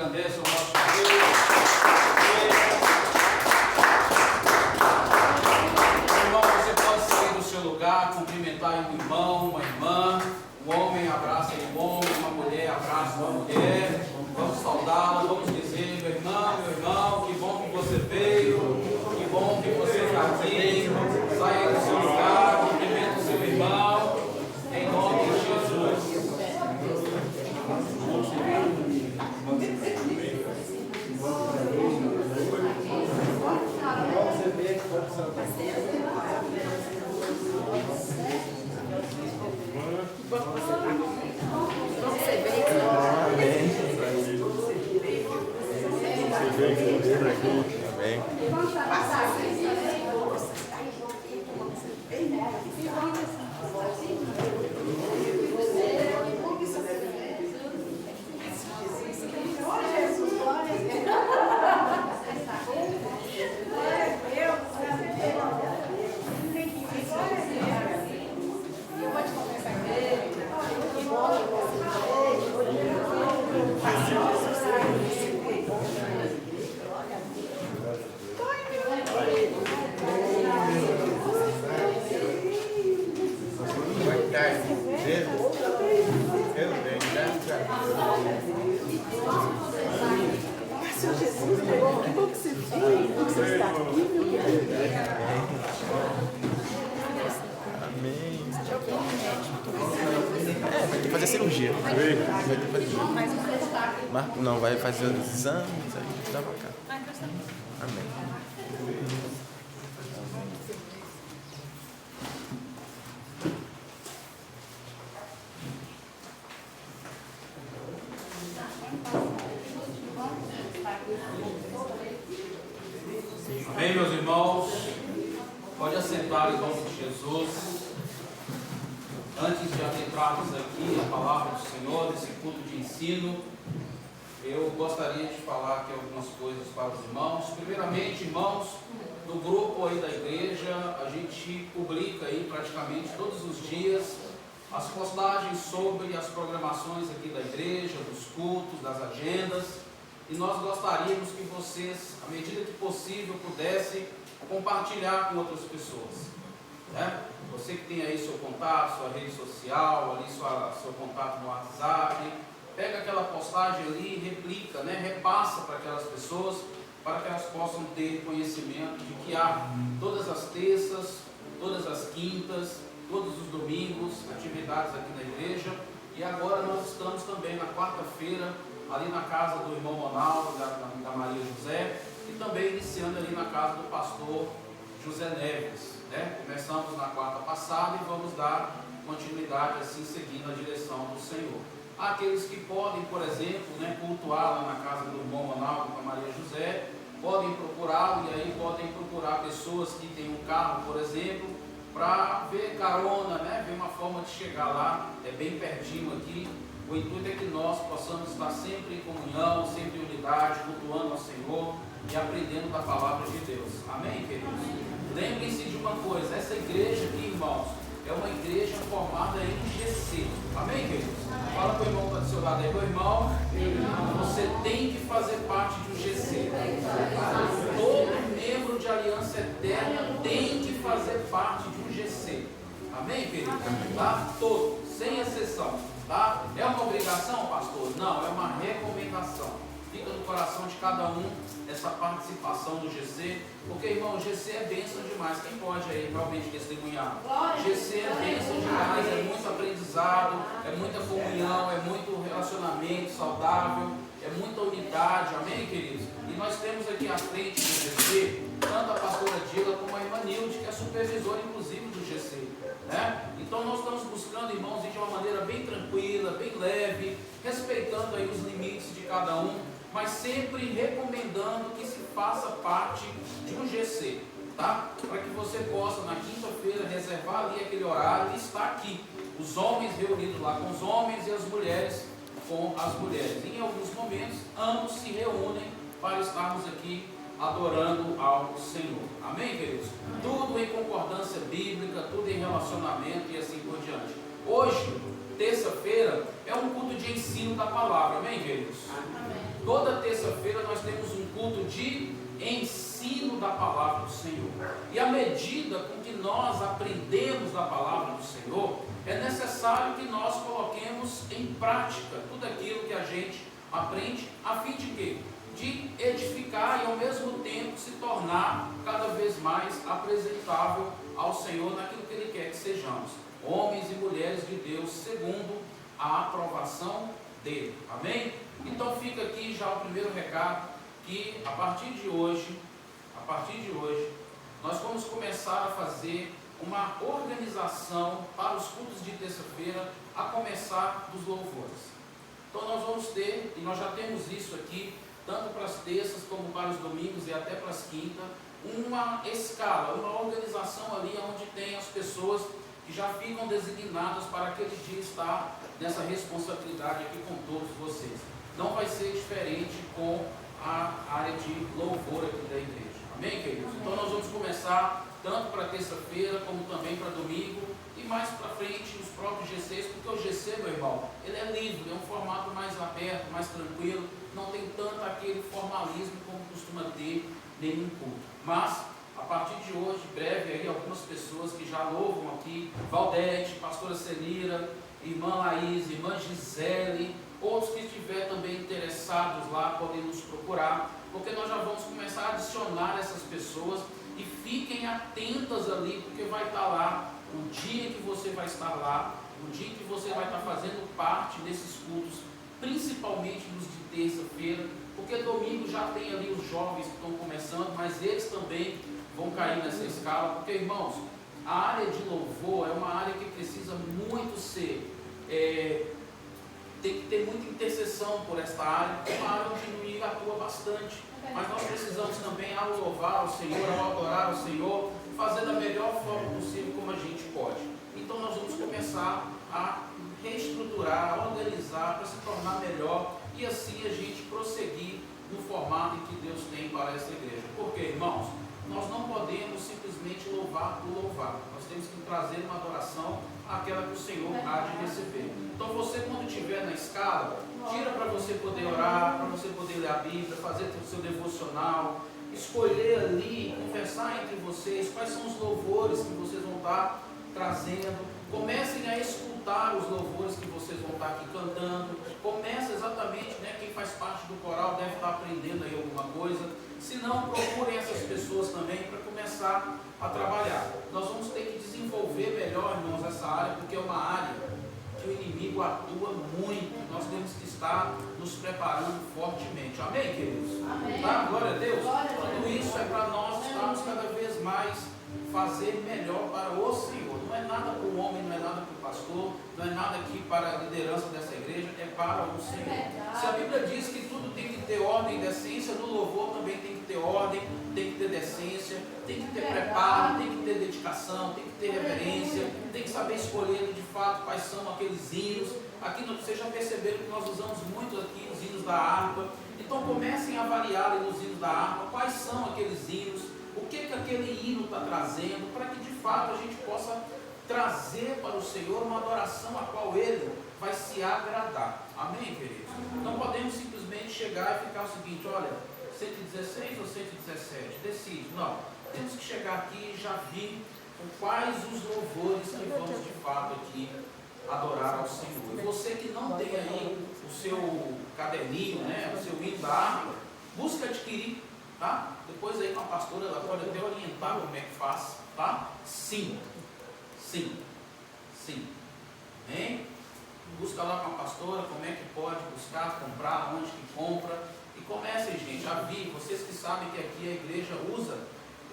engrandeça o nosso Deus. Irmão, você pode sair do seu lugar, cumprimentar um irmão, uma irmã. Um homem abraça um homem, uma mulher abraça uma mulher. Vamos saudá-la, vamos dizer: meu irmão, que bom que você veio, que bom que você está aqui. Saia do seu lugar, cumprimenta o seu irmão, em nome de Jesus. Fazer cirurgia. Marco não, vai fazer os exames, aí dá pra cá. Amém. Amém, meus irmãos. Pode assentar em nome de Jesus. Antes de adentrarmos aqui a palavra do Senhor, nesse culto de ensino, eu gostaria de falar aqui algumas coisas para os irmãos. Primeiramente, irmãos, no grupo aí da igreja, a gente publica aí praticamente todos os dias as postagens sobre as programações aqui da igreja, dos cultos, das agendas, e nós gostaríamos que vocês, à medida que possível, pudessem compartilhar com outras pessoas, né? Você que tem aí seu contato, sua rede social, ali seu contato no WhatsApp, pega aquela postagem ali e replica, né? Repassa para aquelas pessoas, para que elas possam ter conhecimento de que há todas as terças, todas as quintas, todos os domingos, atividades aqui na igreja. E agora nós estamos também na quarta-feira, ali na casa do irmão Ronaldo, da Maria José, e também iniciando ali na casa do pastor José Neves, né? Começamos na quarta passada e vamos dar continuidade assim, seguindo a direção do Senhor. Há aqueles que podem, por exemplo, né, cultuar lá na casa do irmão Ronaldo com a Maria José, podem procurá-lo, e aí podem procurar pessoas que têm um carro, por exemplo, para ver carona, né? Ver uma forma de chegar lá, é bem pertinho aqui. O intuito é que nós possamos estar sempre em comunhão, sempre em unidade, cultuando ao Senhor e aprendendo da palavra de Deus. Amém, queridos? Lembrem-se de uma coisa: essa igreja aqui, irmãos, é uma igreja formada em GC. Amém, queridos? Fala para o irmão que está do seu lado aí: meu irmão, você tem que fazer parte de um GC. Todo membro de Aliança Eterna tem que fazer parte de um GC. Amém, queridos? Tá? Todo, sem exceção. Tá? É uma obrigação, pastor? Não, é uma recomendação. Fica no coração de cada um essa participação do GC, porque, irmão, o GC é bênção demais. Quem pode aí realmente testemunhar? GC é bênção demais, é muito aprendizado, é muita comunhão, é muito relacionamento saudável, é muita unidade. Amém, queridos? E nós temos aqui à frente do GC tanto a pastora Dila como a irmã Nilde, que é supervisora inclusive do GC, né? Então nós estamos buscando, irmãos, de uma maneira bem tranquila, bem leve, respeitando aí os limites de cada um, mas sempre recomendando que se faça parte de um GC, tá? Para que você possa na quinta-feira reservar ali aquele horário e estar aqui, os homens reunidos lá com os homens e as mulheres com as mulheres. Em alguns momentos ambos se reúnem para estarmos aqui adorando ao Senhor. Amém, queridos? Tudo em concordância bíblica, tudo em relacionamento e assim por diante. Hoje, terça-feira, é um culto de ensino da palavra. Amém, queridos? Amém. Toda terça-feira nós temos um culto de ensino da palavra do Senhor. E à medida com que nós aprendemos da palavra do Senhor, é necessário que nós coloquemos em prática tudo aquilo que a gente aprende, a fim de quê? De edificar e ao mesmo tempo se tornar cada vez mais apresentável ao Senhor naquilo que Ele quer que sejamos, homens e mulheres de Deus, segundo a aprovação dele. Amém? Então fica aqui já o primeiro recado, que a partir de hoje, nós vamos começar a fazer uma organização para os cultos de terça-feira, a começar dos louvores. Então nós vamos ter, e nós já temos isso aqui, tanto para as terças como para os domingos e até para as quintas, uma escala, uma organização ali onde tem as pessoas que já ficam designadas para aquele dia estar nessa responsabilidade aqui com todos vocês. Não vai ser diferente com a área de louvor aqui da igreja. Amém, queridos? Então nós vamos começar tanto para terça-feira como também para domingo e mais para frente os próprios GCs, porque o GC, meu irmão, ele é livre, é um formato mais aberto, mais tranquilo, não tem tanto aquele formalismo como costuma ter nenhum culto. Mas a partir de hoje, breve, aí algumas pessoas que já louvam aqui, Valdete, pastora Celira, irmã Laís, irmã Gisele, outros que estiver também interessados lá podem nos procurar, porque nós já vamos começar a adicionar essas pessoas e fiquem atentas ali, porque vai estar lá o dia que você vai estar lá, o dia que você vai estar fazendo parte desses cultos, principalmente nos de terça-feira, porque domingo já tem ali os jovens que estão começando, mas eles também vão cair nessa escala, porque, irmãos, a área de louvor é uma área que precisa muito ser, tem que ter muita intercessão por esta área, é uma área onde o inimigo atua bastante, mas nós precisamos também, ao louvar ao Senhor, ao adorar ao Senhor, fazer da melhor forma possível como a gente pode. Então nós vamos começar a reestruturar, a organizar para se tornar melhor e assim a gente prosseguir no formato em que Deus tem para essa igreja. Porque, irmãos, nós não podemos simplesmente louvar por louvar. Nós temos que trazer uma adoração àquela que o Senhor há de receber. Então você, quando estiver na escala, tira para você poder orar, para você poder ler a Bíblia, fazer o seu devocional, escolher ali, conversar entre vocês, quais são os louvores que vocês vão estar trazendo. Comecem a escutar os louvores que vocês vão estar aqui cantando. Comece exatamente, quem faz parte do coral deve estar aprendendo aí alguma coisa. Se não, procurem essas pessoas também para começar a trabalhar. Nós vamos ter que desenvolver melhor, irmãos, essa área, porque é uma área que o inimigo atua muito. Nós temos que estar nos preparando fortemente. Amém, queridos? Amém. Tá? Glória a Deus. Glória a Deus. Tudo isso é para nós estarmos cada vez mais fazer melhor para o Senhor. Não é nada para o homem, não é nada para o pastor, não é nada aqui para a liderança dessa igreja, é para o Senhor. Se a Bíblia diz que tudo tem que ter ordem e decência, no louvor também tem que ter ordem, tem que ter decência, tem que ter preparo, tem que ter dedicação, tem que ter reverência, tem que saber escolher de fato quais são aqueles hinos. Aqui vocês já perceberam que nós usamos muito aqui os hinos da harpa. Então comecem a variar ali nos hinos da harpa, quais são aqueles hinos, o que aquele hino está trazendo, para que de fato a gente possa trazer para o Senhor uma adoração a qual Ele vai se agradar. Amém, queridos? Não podemos simplesmente chegar e ficar o seguinte, olha, 116 ou 117, decide. Não, temos que chegar aqui e já vir com quais os louvores que vamos de fato aqui adorar ao Senhor. E você que não tem aí o seu caderninho, o seu hino da harpa, busca adquirir, tá? Depois aí com a pastora, ela pode até orientar como é que faz, tá? Sim. Amém? Busca lá com a pastora como é que pode buscar, comprar, onde que compra. E comecem, gente, a vir. Vocês que sabem que aqui a igreja usa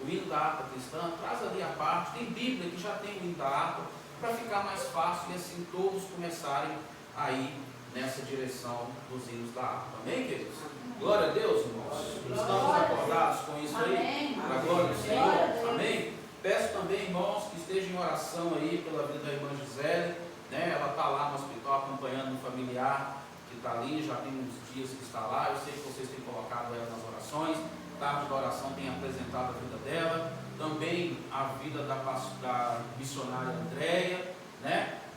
o hino da harpa cristã, traz ali a parte. Tem Bíblia que já tem o hino da harpa, para ficar mais fácil e assim todos começarem a ir nessa direção dos hinos da harpa. Amém, queridos? Glória a Deus, irmãos. Estamos acordados com isso aí? Para a glória do Senhor. Amém? Peço também, irmãos, que estejam em oração aí pela vida da irmã Gisele, ela está lá no hospital acompanhando um familiar que está ali, já tem uns dias que está lá. Eu sei que vocês têm colocado ela nas orações, tarde da oração tem apresentado a vida dela, também a vida da missionária Andréia,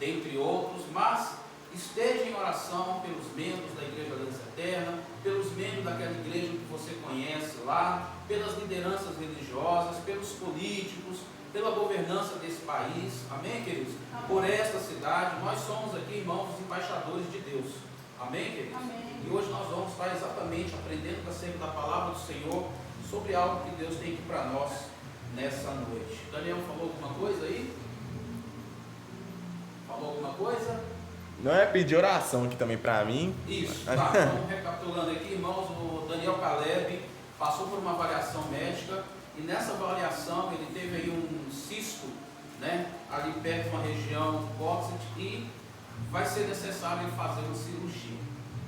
dentre outros, mas esteja em oração pelos membros da Igreja Aliança Eterna, pelos membros daquela igreja que você conhece lá, pelas lideranças religiosas, pelos políticos, pela governança desse país, amém, queridos? Amém. Por esta cidade, nós somos aqui, irmãos, os embaixadores de Deus, amém, queridos? Amém. E hoje nós vamos estar exatamente aprendendo acerca da palavra do Senhor, sobre algo que Deus tem aqui para nós nessa noite. Daniel falou alguma coisa aí? Falou alguma coisa? Não é pedir oração aqui também para mim? Isso, tá, então recapitulando aqui, irmãos, o Daniel Caleb passou por uma avaliação médica, e nessa avaliação ele teve aí um cisto, né, ali perto de uma região do cóccix, e vai ser necessário ele fazer uma cirurgia.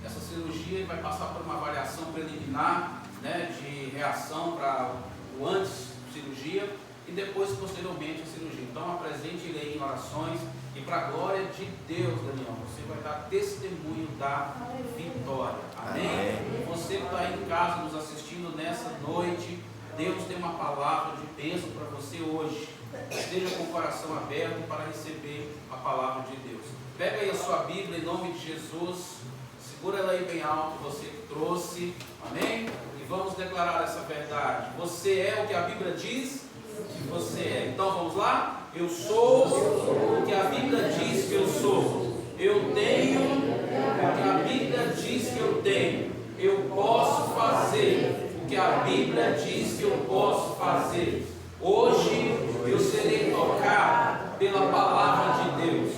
Essa cirurgia ele vai passar por uma avaliação preliminar, né, de reação para o antes cirurgia e depois posteriormente a cirurgia. Então apresente ele aí em orações, e para a glória de Deus, Daniel, você vai dar testemunho da vitória, amém? Você que está aí em casa nos assistindo nessa noite, Deus tem uma palavra de bênção para você hoje. Esteja com o coração aberto para receber a palavra de Deus. Pega aí a sua Bíblia em nome de Jesus, segura ela aí bem alto, você que trouxe, amém? E vamos declarar essa verdade. Você é o que a Bíblia diz que você é. Então vamos lá? Eu sou o que a Bíblia diz que eu sou. Eu tenho o que a Bíblia diz que eu tenho. Eu posso fazer o que a Bíblia diz que eu posso fazer. Hoje eu serei tocado pela palavra de Deus.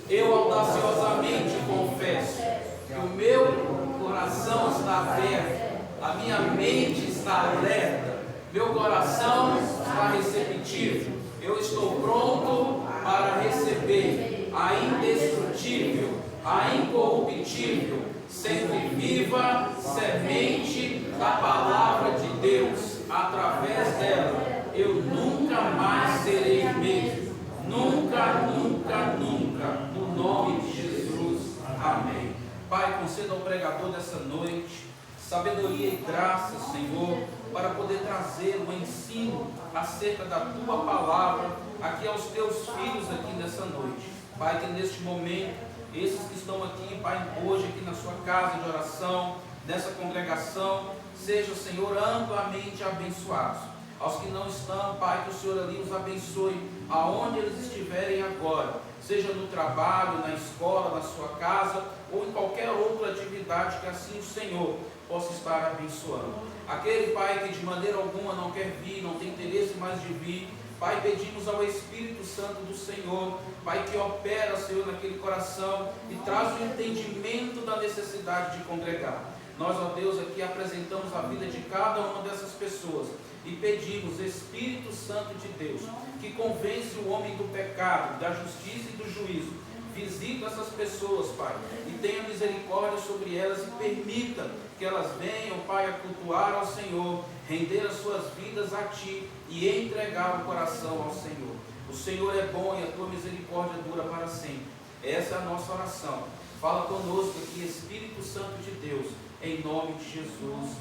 Eu audaciosamente confesso que o meu coração está aberto, a minha mente está alerta, meu coração está receptivo. Eu estou pronto para receber a indestrutível, a incorruptível, sempre viva semente da palavra de Deus. Através dela, eu nunca mais serei o mesmo. Nunca, nunca, nunca. No nome de Jesus. Amém. Pai, conceda ao pregador dessa noite sabedoria e graça, Senhor, para poder trazer um ensino acerca da Tua palavra aqui aos Teus filhos aqui nessa noite. Pai, que neste momento, esses que estão aqui, Pai, hoje aqui na sua casa de oração, nessa congregação, sejam, Senhor, amplamente abençoados. Aos que não estão, Pai, que o Senhor ali os abençoe, aonde eles estiverem agora, seja no trabalho, na escola, na sua casa, ou em qualquer outra atividade que assim o Senhor possa estar abençoando. Aquele, Pai, que de maneira alguma não quer vir, não tem interesse mais de vir, Pai, pedimos ao Espírito Santo do Senhor, Pai, que opera, Senhor, naquele coração e traz o entendimento da necessidade de congregar. Nós, ó Deus, aqui apresentamos a vida de cada uma dessas pessoas e pedimos, Espírito Santo de Deus, que convence o homem do pecado, da justiça e do juízo. Visita essas pessoas, Pai, e tenha misericórdia sobre elas e permita que elas venham, Pai, a cultuar ao Senhor, render as suas vidas a Ti e entregar o coração ao Senhor. O Senhor é bom e a Tua misericórdia dura para sempre. Essa é a nossa oração. Fala conosco aqui, Espírito Santo de Deus, em nome de Jesus.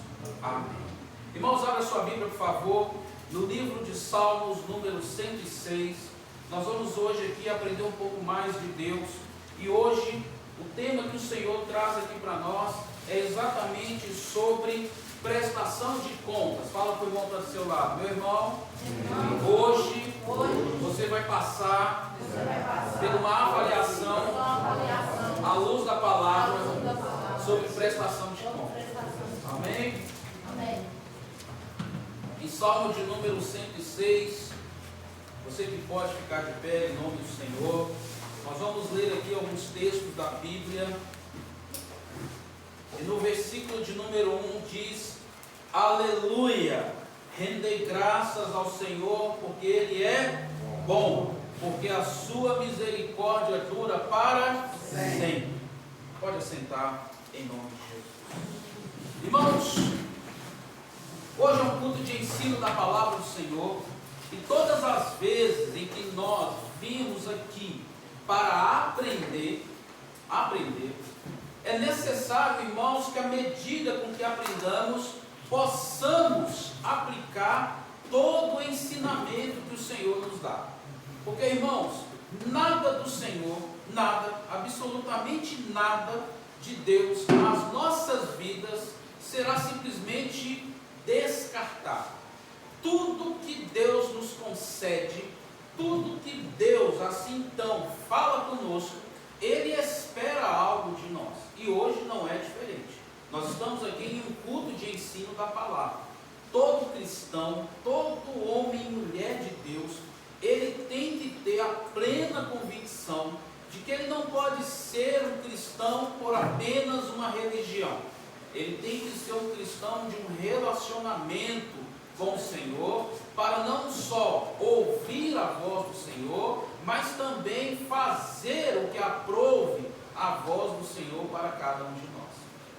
Amém. Irmãos, abra sua Bíblia, por favor, no livro de Salmos, número 106. Nós vamos hoje aqui aprender um pouco mais de Deus. E hoje, o tema que o Senhor traz aqui para nós é exatamente sobre prestação de contas. Fala para o irmão para o seu lado. Meu irmão, hoje você vai passar por uma avaliação à luz da palavra sobre prestação de contas. Amém? Amém. Em Salmo de número 106, você que pode ficar de pé em nome do Senhor, nós vamos ler aqui alguns textos da Bíblia. E no versículo de número 1 diz: Aleluia, rendei graças ao Senhor, porque Ele é bom, porque a sua misericórdia dura para sempre. Pode assentar em nome de Jesus. Irmãos, hoje é um culto de ensino da palavra do Senhor, e todas as vezes em que nós vimos aqui para aprender, é necessário, irmãos, que à medida com que aprendamos, possamos aplicar todo o ensinamento que o Senhor nos dá. Porque, irmãos, nada do Senhor nada, absolutamente nada de Deus nas nossas vidas será simplesmente descartado. Tudo que Deus nos concede, tudo que Deus assim então fala conosco, Ele espera algo de nós. E hoje não é diferente. Nós estamos aqui em um culto de ensino da palavra. Todo cristão, todo homem e mulher de Deus, ele tem que ter a plena convicção de que ele não pode ser um cristão por apenas uma religião. Ele tem que ser um cristão de um relacionamento com o Senhor, para não só ouvir a voz do Senhor, mas também fazer o que aprove a voz do Senhor para cada um de nós.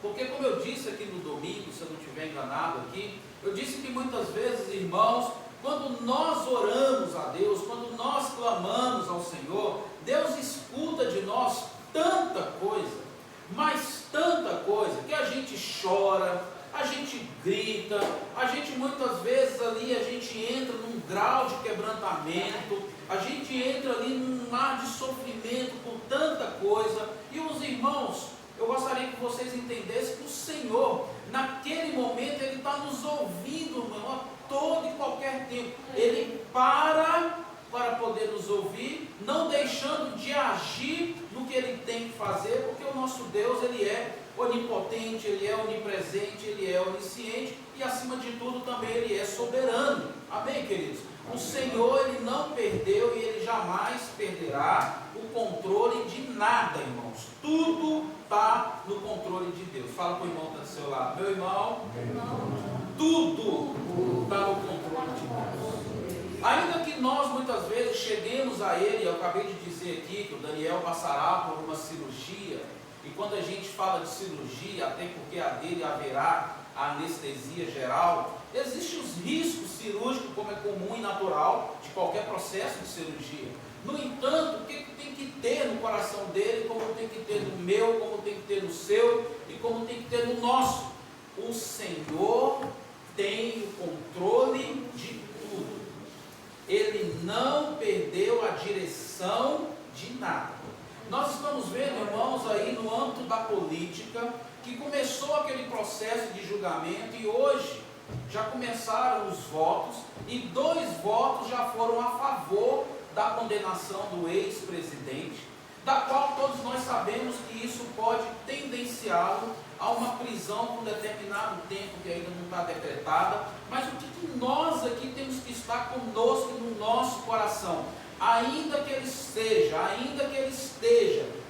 Porque, como eu disse aqui no domingo, se eu não estiver enganado aqui, eu disse que muitas vezes, irmãos, quando nós oramos a Deus, quando nós clamamos ao Senhor, Deus escuta de nós tanta coisa, mas tanta coisa, que a gente chora, a gente grita, a gente muitas vezes ali, a gente entra num grau de quebrantamento, a gente entra ali num mar de sofrimento por tanta coisa. E os irmãos, eu gostaria que vocês entendessem que o Senhor, naquele momento, Ele está nos ouvindo, irmão, a todo e qualquer tempo. Ele para poder nos ouvir, não deixando de agir no que Ele tem que fazer, porque o nosso Deus, Ele é onipotente, Ele é onipresente, Ele é onisciente e, acima de tudo, também Ele é soberano. Amém, queridos? O Senhor, Ele não perdeu e Ele jamais perderá o controle de nada, irmãos. Tudo está no controle de Deus. Fala para o irmão que está do seu lado. Meu irmão, tudo está no controle de Deus. Ainda que nós muitas vezes cheguemos a Ele, eu acabei de dizer aqui que o Daniel passará por uma cirurgia, e quando a gente fala de cirurgia, até porque a dele haverá a anestesia geral, existem os riscos cirúrgicos, como é comum e natural de qualquer processo de cirurgia. No entanto, o que tem que ter no coração dele, como tem que ter no meu, como tem que ter no seu, e como tem que ter no nosso? O Senhor tem o controle de tudo. Ele não perdeu a direção de nada. Nós estamos vendo, irmãos, aí no âmbito da política, que começou aquele processo de julgamento e hoje já começaram os votos e 2 votos já foram a favor da condenação do ex-presidente, da qual todos nós sabemos que isso pode tendenciá-lo a uma prisão por um determinado tempo que ainda não está decretada. Mas o que nós aqui temos que estar conosco no nosso coração? Ainda que ele esteja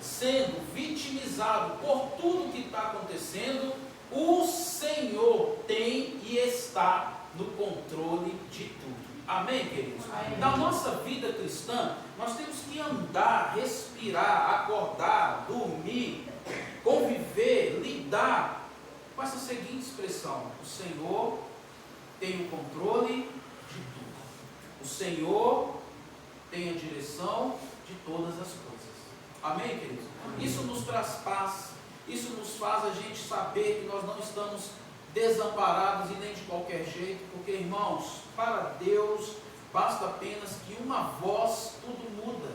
sendo vitimizado por tudo que está acontecendo, o Senhor tem e está no controle de tudo. Amém, queridos? Amém. Na nossa vida cristã, nós temos que andar, respirar, acordar, dormir, conviver, lidar com essa seguinte expressão: o Senhor tem o controle de tudo. O Senhor tem a direção de todas as coisas. Amém, queridos? Amém. Isso nos traz paz, isso nos faz a gente saber que nós não estamos desamparados e nem de qualquer jeito, porque, irmãos, para Deus basta apenas que uma voz tudo muda.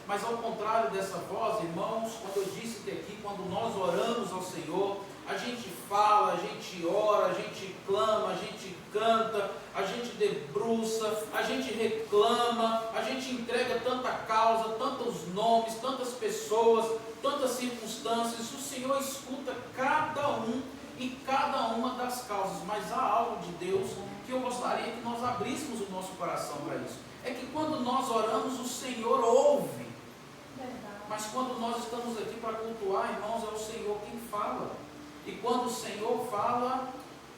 Mas ao contrário dessa voz, irmãos, quando eu disse que aqui, quando nós oramos ao Senhor, a gente fala, a gente ora, a gente clama, a gente canta, a gente debruça, a gente reclama, a gente entrega tanta causa, tantos nomes, tantas pessoas, tantas circunstâncias. O Senhor escuta cada um e cada uma das causas, mas há algo de Deus que eu gostaria que nós abríssemos o nosso coração para isso. É que quando nós oramos, o Senhor ouve. Mas quando nós estamos aqui para cultuar, irmãos, é o Senhor quem fala. E quando o Senhor fala,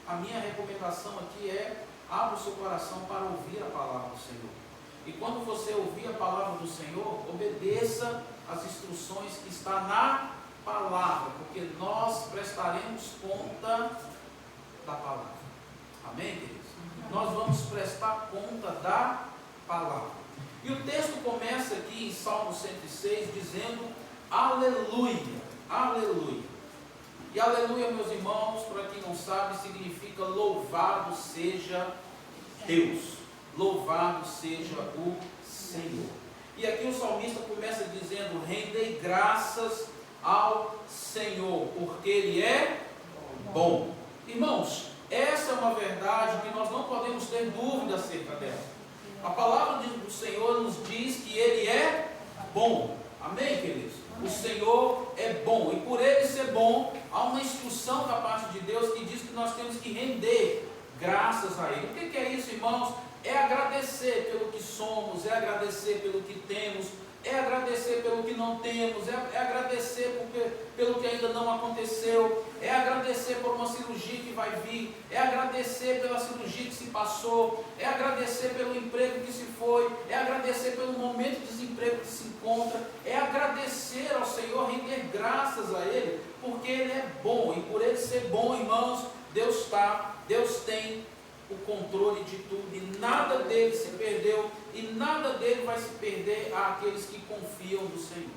a minha recomendação aqui é: abra o seu coração para ouvir a palavra do Senhor. E quando você ouvir a palavra do Senhor, obedeça as instruções que está na palavra, porque nós prestaremos conta da palavra. Amém, queridos? Nós vamos prestar conta da palavra. E o texto começa aqui em Salmo 106 dizendo: aleluia, aleluia. E aleluia, meus irmãos, para quem não sabe, significa louvado seja Deus, louvado seja o Senhor. E aqui o salmista começa dizendo: rendei graças ao Senhor, porque Ele é bom. Irmãos, essa é uma verdade que nós não podemos ter dúvida acerca dela. A palavra do Senhor nos diz que Ele é bom. Amém, queridos? O Senhor é bom, e por Ele ser bom, há uma instrução da parte de Deus que diz que nós temos que render graças a Ele. O que é isso, irmãos? É agradecer pelo que somos, é agradecer pelo que temos, é agradecer pelo que não temos, é agradecer pelo que ainda não aconteceu, é agradecer por uma cirurgia que vai vir, é agradecer pela cirurgia que se passou, é agradecer pelo emprego que se foi, é agradecer pelo momento de desemprego que se encontra, é agradecer ao Senhor, render graças a Ele, porque Ele é bom, e por Ele ser bom, irmãos, Deus tem o controle de tudo, e nada dele se perdeu, e nada dele vai se perder àqueles que confiam no Senhor.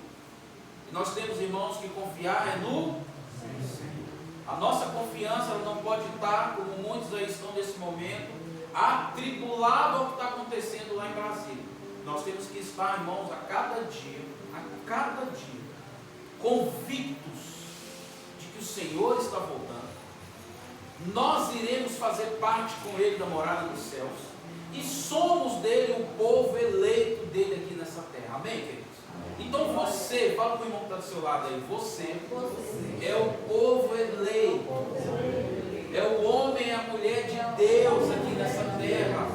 E nós temos, irmãos, que confiar no Senhor. A nossa confiança ela não pode estar, como muitos aí estão nesse momento, atribulado ao que está acontecendo lá em Brasília. Nós temos que estar, irmãos, a cada dia, convictos de que o Senhor está voltando. Nós iremos fazer parte com Ele da morada dos céus, e somos dele o povo eleito dele aqui nessa terra. Amém, queridos? Então você, fala para o irmão que está do seu lado aí, você é o povo eleito, é o homem e a mulher de Deus aqui nessa terra.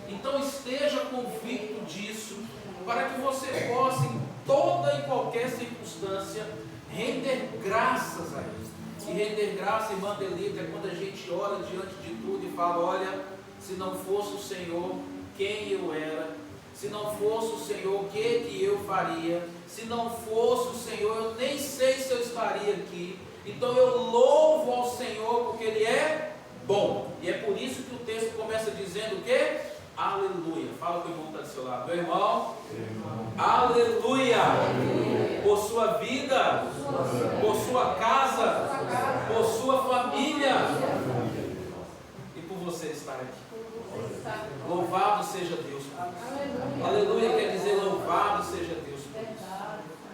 Então esteja convicto disso, para que você possa em toda e qualquer circunstância render graças a Ele. E render graça, irmã Delita, é quando a gente ora diante de tudo e fala: olha, se não fosse o Senhor, quem eu era? Se não fosse o Senhor, o que eu faria? Se não fosse o Senhor, eu nem sei se eu estaria aqui. Então eu louvo ao Senhor, porque Ele é bom. E é por isso que o texto começa dizendo o quê? Aleluia. Fala com o irmão que está do seu lado. Meu irmão, aleluia. Por sua vida, por sua casa, por sua família e por você estar aqui. Louvado seja Deus por isso. Aleluia quer dizer louvado seja Deus por isso.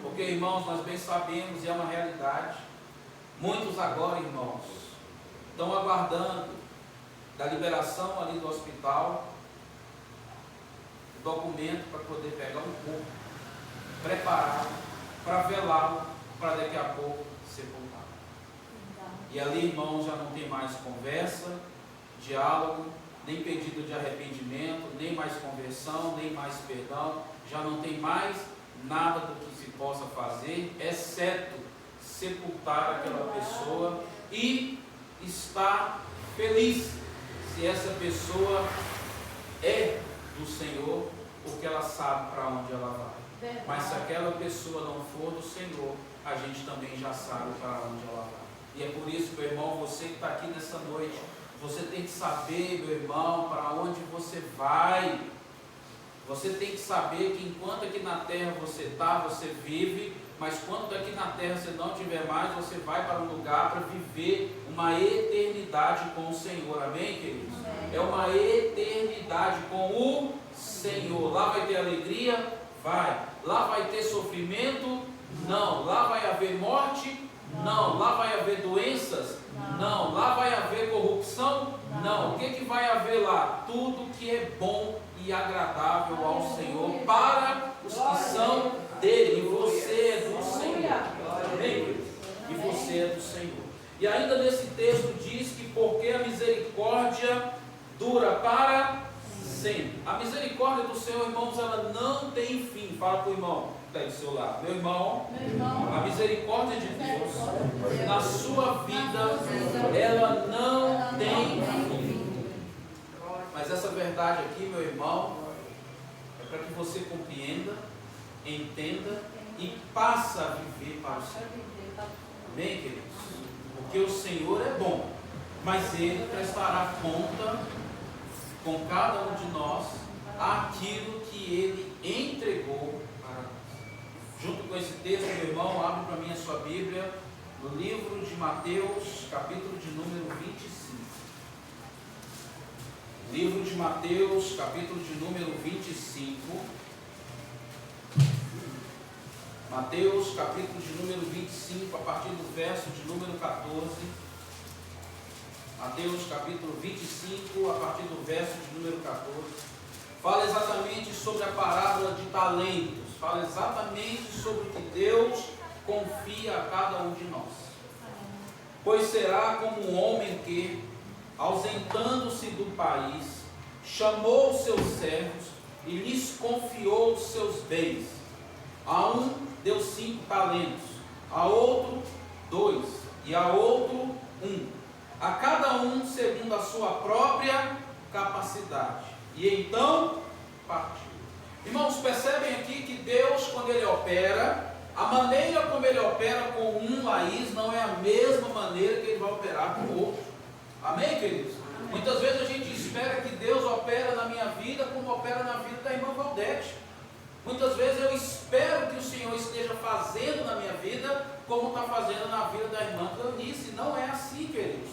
Porque, irmãos, nós bem sabemos, e é uma realidade, muitos agora, irmãos, estão aguardando da liberação ali do hospital, o documento para poder pegar um corpo, prepará-lo, para velá-lo, para daqui a pouco sepultá-lo. E ali, irmãos, já não tem mais conversa, diálogo, nem pedido de arrependimento, nem mais conversão, nem mais perdão, já não tem mais nada do que se possa fazer, exceto sepultar aquela pessoa e estar feliz se essa pessoa é do Senhor, porque ela sabe para onde ela vai. Mas se aquela pessoa não for do Senhor, a gente também já sabe para onde ela vai. E é por isso, meu irmão, você que está aqui nessa noite, você tem que saber, meu irmão, para onde você vai. Você tem que saber que enquanto aqui na terra você está, você vive, mas quando aqui na terra você não tiver mais, você vai para um lugar para viver uma eternidade com o Senhor. Amém, queridos? É uma eternidade com o Senhor. Lá vai ter alegria? Vai. Lá vai ter sofrimento? Não. Lá vai haver morte? Não. Lá vai haver doenças? Não. Lá vai haver corrupção? Não. O que vai haver lá? Tudo que é bom e agradável ao Senhor para os que são dele. E você é do Senhor. Amém? E você é do Senhor. E ainda nesse texto diz que porque a misericórdia dura para sempre. A misericórdia do Senhor, irmãos, ela não tem fim. Fala para o irmão que está aí do seu lado. Meu irmão, a misericórdia de Deus na sua vida, ela não tem fim. Mas essa verdade aqui, meu irmão, é para que você compreenda, entenda e passe a viver para o Senhor. Amém, queridos? Porque o Senhor é bom, mas Ele prestará conta com cada um de nós aquilo que Ele entregou para nós. Junto com esse texto, meu irmão, abre para mim a sua Bíblia, no livro de Mateus, capítulo de número 25. Livro de Mateus, capítulo de número 25. Mateus, capítulo de número 25, a partir do verso de número 14. Mateus, capítulo 25, a partir do verso de número 14. Fala exatamente sobre a parábola de talentos. Fala exatamente sobre o que Deus confia a cada um de nós. Pois será como um homem que, ausentando-se do país, chamou os seus servos e lhes confiou os seus bens. A um deu 5 talentos, a outro 2, e a outro 1, a cada um segundo a sua própria capacidade. E então partiu. Irmãos, percebem aqui que Deus, quando Ele opera, a maneira como Ele opera com um Laís não é a mesma maneira que Ele vai operar com o outro. Amém, queridos? Amém. Muitas vezes a gente espera que Deus opera na minha vida como opera na vida da irmã Valdete. Muitas vezes eu espero que o Senhor esteja fazendo na minha vida como está fazendo na vida da irmã Cleonice. Não é assim, queridos.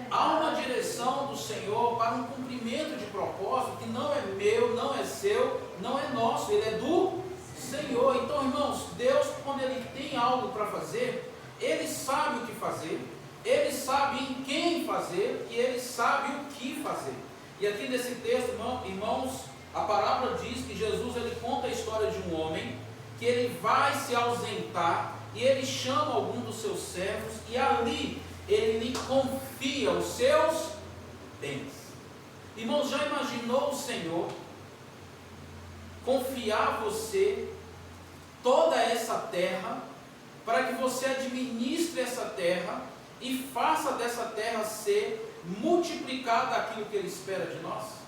Há uma direção do Senhor para um cumprimento de propósito que não é meu, não é seu, não é nosso, ele é do Senhor. Então, irmãos, Deus, quando Ele tem algo para fazer, Ele sabe o que fazer, Ele sabe em quem fazer e Ele sabe o que fazer. E aqui nesse texto, irmãos, a palavra diz que Jesus ele conta a história de um homem que ele vai se ausentar e ele chama algum dos seus servos e ali ele lhe confia os seus bens. Irmãos, já imaginou o Senhor confiar a você toda essa terra para que você administre essa terra e faça dessa terra ser multiplicada aquilo que Ele espera de nós?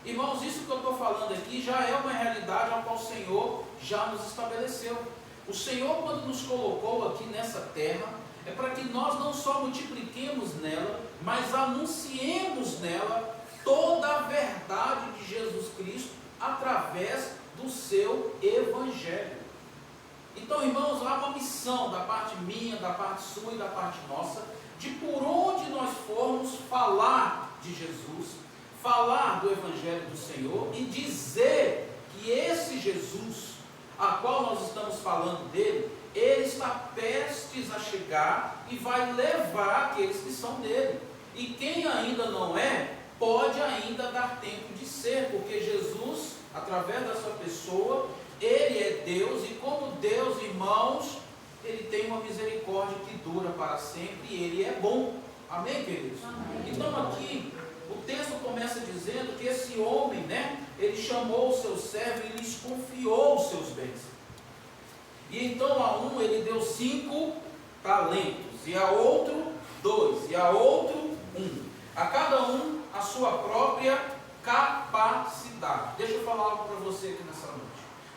Irmãos, isso que eu estou falando aqui já é uma realidade a qual o Senhor já nos estabeleceu. O Senhor, quando nos colocou aqui nessa terra, é para que nós não só multipliquemos nela, mas anunciemos nela toda a verdade de Jesus Cristo através do seu Evangelho. Então, irmãos, há uma missão da parte minha, da parte sua e da parte nossa, de por onde nós formos falar de Jesus, falar do Evangelho do Senhor e dizer que esse Jesus, a qual nós estamos falando dele, ele está prestes a chegar e vai levar aqueles que são dele. E quem ainda não é, pode ainda dar tempo de ser, porque Jesus, através da sua pessoa, ele é Deus, e como Deus, irmãos, ele tem uma misericórdia que dura para sempre e ele é bom. Amém, queridos? Amém. Então aqui, o texto começa dizendo que esse homem, ele chamou os seus servos e lhes confiou os seus bens. E então a um ele deu 5 talentos, e a outro 2, e a outro 1. A cada um a sua própria capacidade. Deixa eu falar algo para você aqui nessa noite.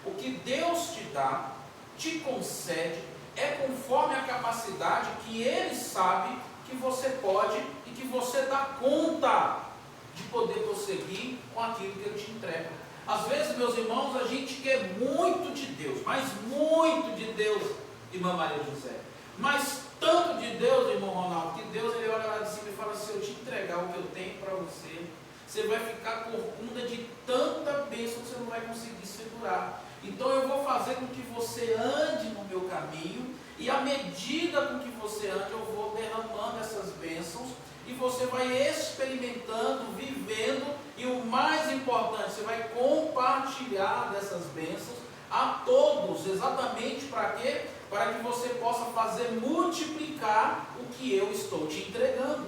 O que Deus te dá, te concede, é conforme a capacidade que Ele sabe que você pode e que você dá conta de poder prosseguir com aquilo que Ele te entrega. Às vezes, meus irmãos, a gente quer muito de Deus, mas muito de Deus, irmã Maria José, mas tanto de Deus, irmão Ronaldo, que Deus ele olha lá de cima e fala: se eu te entregar o que eu tenho para você, você vai ficar corcunda de tanta bênção que você não vai conseguir segurar. Então eu vou fazer com que você ande no meu caminho, e à medida com que você ande, eu vou derramando essas bênçãos, e você vai experimentando, vivendo, e o mais importante, você vai compartilhar dessas bênçãos a todos. Exatamente para quê? Para que você possa fazer multiplicar o que eu estou te entregando.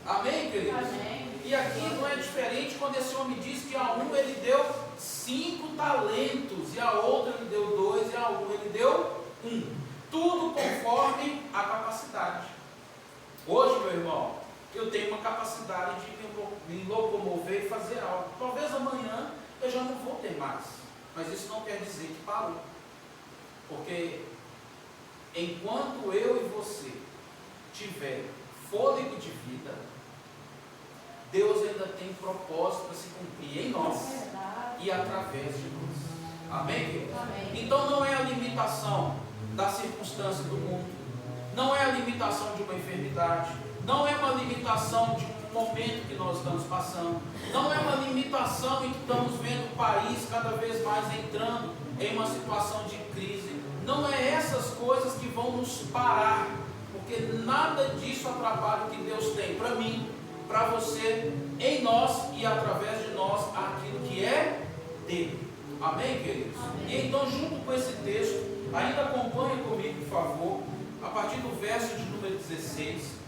Amém, queridos? Amém. E aqui não é diferente quando esse homem diz que a um ele deu 5 talentos, e a outro ele deu 2, e a um ele deu 1. Tudo conforme a capacidade. Hoje, meu irmão, eu tenho uma capacidade de me locomover e fazer algo. Talvez amanhã eu já não vou ter mais, mas isso não quer dizer que parou. Porque enquanto eu e você tiver fôlego de vida, Deus ainda tem propósito para se cumprir em nós e através de nós. Amém? Amém. Então não é a limitação da circunstância do mundo, não é a limitação de uma enfermidade, não é uma limitação de um momento que nós estamos passando. Não é uma limitação em que estamos vendo o país cada vez mais entrando em uma situação de crise. Não é essas coisas que vão nos parar, porque nada disso atrapalha o que Deus tem para mim, para você, em nós e através de nós, aquilo que é dele. Amém, queridos? Amém. E então, junto com esse texto, ainda acompanhe comigo, por favor, a partir do verso de número 16.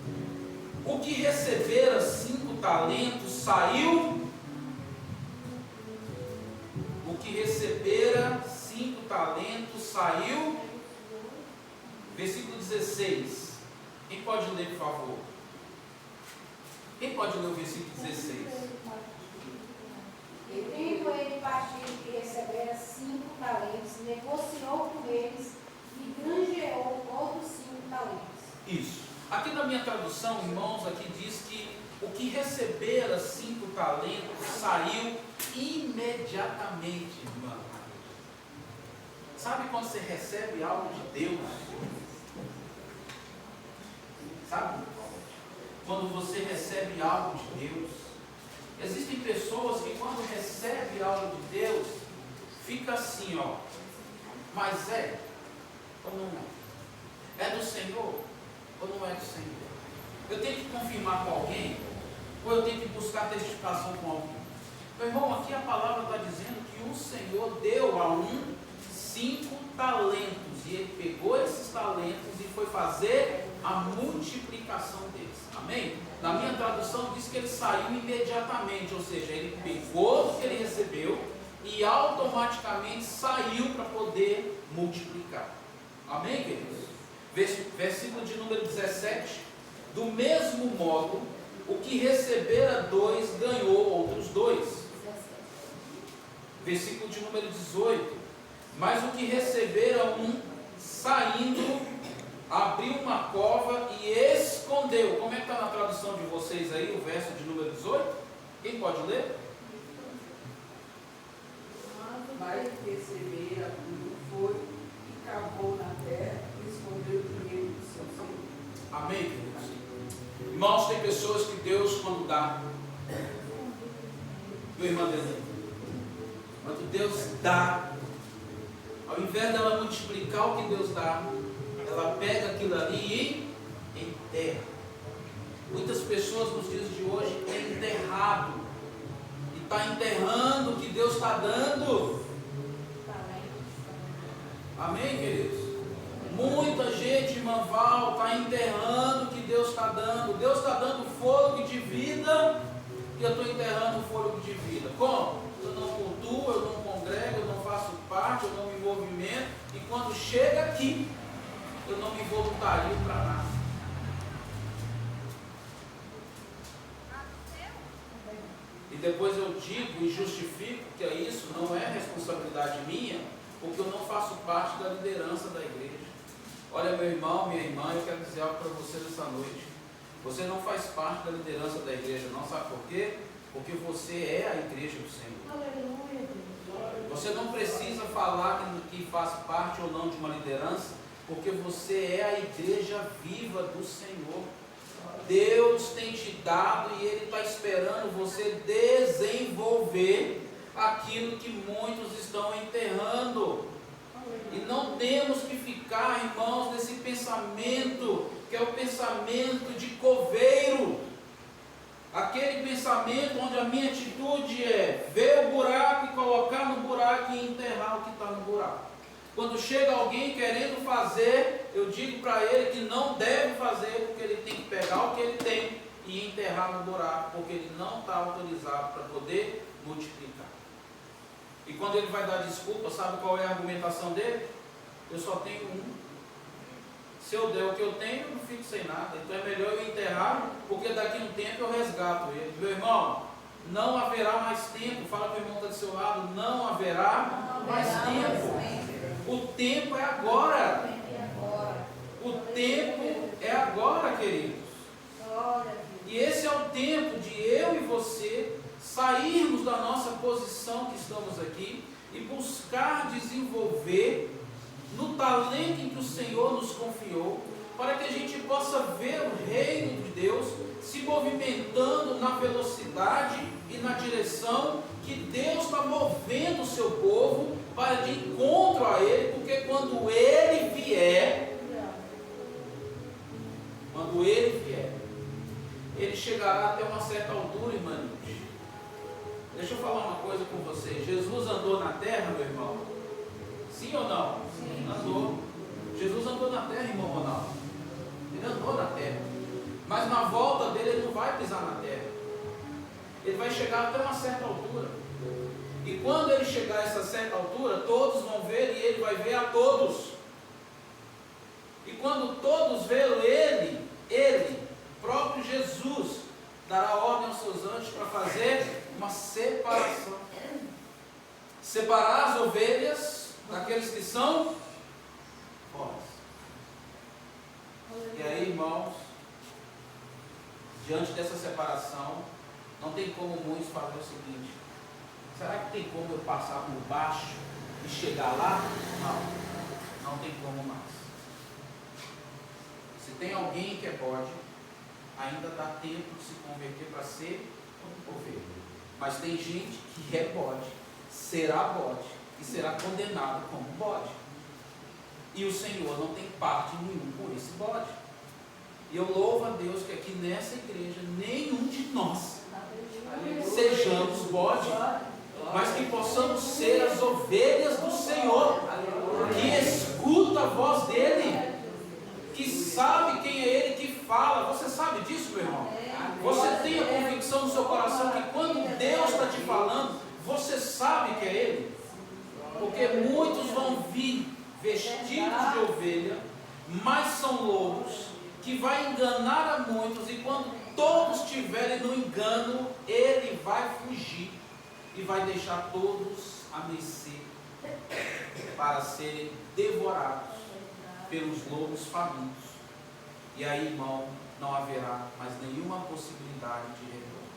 O que recebera 5 talentos saiu. O que recebera 5 talentos saiu. Versículo 16. Quem pode ler, por favor? Quem pode ler o versículo 16? E tendo ele partido que recebera 5 talentos, negociou com eles e granjeou outros 5 talentos. Isso. Aqui na minha tradução, irmãos, aqui diz que o que recebera 5 talentos saiu imediatamente, irmão. Sabe quando você recebe algo de Deus? Sabe? Quando você recebe algo de Deus. Existem pessoas que quando recebem algo de Deus, fica assim, ó. Mas é ou não é? É do Senhor ou não é do Senhor? Eu tenho que confirmar com alguém, ou eu tenho que buscar testificação com alguém? Meu irmão, aqui a palavra está dizendo que o Senhor deu a um 5 talentos, e ele pegou esses talentos e foi fazer a multiplicação deles. Amém? Na minha tradução diz que ele saiu imediatamente, ou seja, ele pegou o que ele recebeu e automaticamente saiu para poder multiplicar. Amém, queridos? Versículo de número 17. Do mesmo modo, o que recebera 2 ganhou outros 2. Versículo de número 18. Mas o que recebera 1, saindo, abriu uma cova e escondeu. Como é que está na tradução de vocês aí, o verso de número 18? Quem pode ler? Mas o que recebera 1 foi e cavou na terra e escondeu o dinheiro do seu Senhor. Amém, queridos? Irmãos, tem pessoas que Deus, quando dá, meu irmão Deus, quando Deus dá, ao invés dela multiplicar o que Deus dá, ela pega aquilo ali e enterra. Muitas pessoas nos dias de hoje têm enterrado, e está enterrando o que Deus está dando. Amém, queridos? Muita gente, irmã Val, está enterrando o que Deus está dando. Deus está dando fôlego de vida e eu estou enterrando o fôlego de vida. Como? Eu não cultuo, eu não congrego, eu não faço parte, eu não me movimento. E quando chega aqui, eu não me voluntario para nada. E depois eu digo e justifico que isso não é responsabilidade minha, porque eu não faço parte da liderança da igreja. Olha, meu irmão, minha irmã, eu quero dizer algo para você nessa noite. Você não faz parte da liderança da igreja, não. Sabe por quê? Porque você é a igreja do Senhor. Você não precisa falar que faz parte ou não de uma liderança, porque você é a igreja viva do Senhor. Deus tem te dado e Ele está esperando você desenvolver aquilo que muitos estão enterrando. E não temos que ficar, irmãos, nesse pensamento, que é o pensamento de coveiro. Aquele pensamento onde a minha atitude é ver o buraco e colocar no buraco e enterrar o que está no buraco. Quando chega alguém querendo fazer, eu digo para ele que não deve fazer, porque ele tem que pegar o que ele tem e enterrar no buraco, porque ele não está autorizado para poder multiplicar. E quando ele vai dar desculpa, sabe qual é a argumentação dele? Eu só tenho um. Se eu der o que eu tenho, eu não fico sem nada. Então é melhor eu enterrar, porque daqui a um tempo eu resgato ele. Meu irmão, não haverá mais tempo. Fala para o irmão que está do seu lado, não haverá mais tempo. O tempo é agora. O tempo é agora, queridos. E esse é o tempo de eu e você sairmos da nossa posição que estamos aqui e buscar desenvolver no talento em que o Senhor nos confiou, para que a gente possa ver o reino de Deus se movimentando na velocidade e na direção que Deus está movendo o seu povo para de encontro a Ele, porque quando Ele vier, Ele chegará até uma certa altura, irmãos. Deixa eu falar uma coisa com vocês. Jesus andou na terra, meu irmão? Sim ou não? Sim. Andou. Jesus andou na terra, irmão Ronaldo. Ele andou na terra. Mas na volta dele, ele não vai pisar na terra. Ele vai chegar até uma certa altura. E quando ele chegar a essa certa altura, todos vão ver e ele vai ver a todos. E quando todos verem ele, próprio Jesus, dará ordem aos seus anjos para fazer uma separação. Separar as ovelhas daqueles que são fora. E aí, irmãos, diante dessa separação, não tem como muitos fazer o seguinte: será que tem como eu passar por baixo e chegar lá? Não tem como mais. Se tem alguém que é bode, ainda dá tempo de se converter para ser ovelha. Mas tem gente que é bode, será bode e será condenado como bode. E o Senhor não tem parte nenhuma com esse bode. E eu louvo a Deus que aqui nessa igreja nenhum de nós sejamos bode, mas que possamos ser as ovelhas do Senhor, que escuta a voz dele, que sabe quem é ele que fala. Você sabe disso, meu irmão? Você tem a convicção no seu coração que quando Deus está te falando, você sabe que é ele? Porque muitos vão vir vestidos de ovelha, mas são lobos, que vai enganar a muitos, e quando todos estiverem no engano, ele vai fugir e vai deixar todos a mercê para serem devorados pelos lobos famintos. E aí, irmão, não haverá mais nenhuma possibilidade de retorno.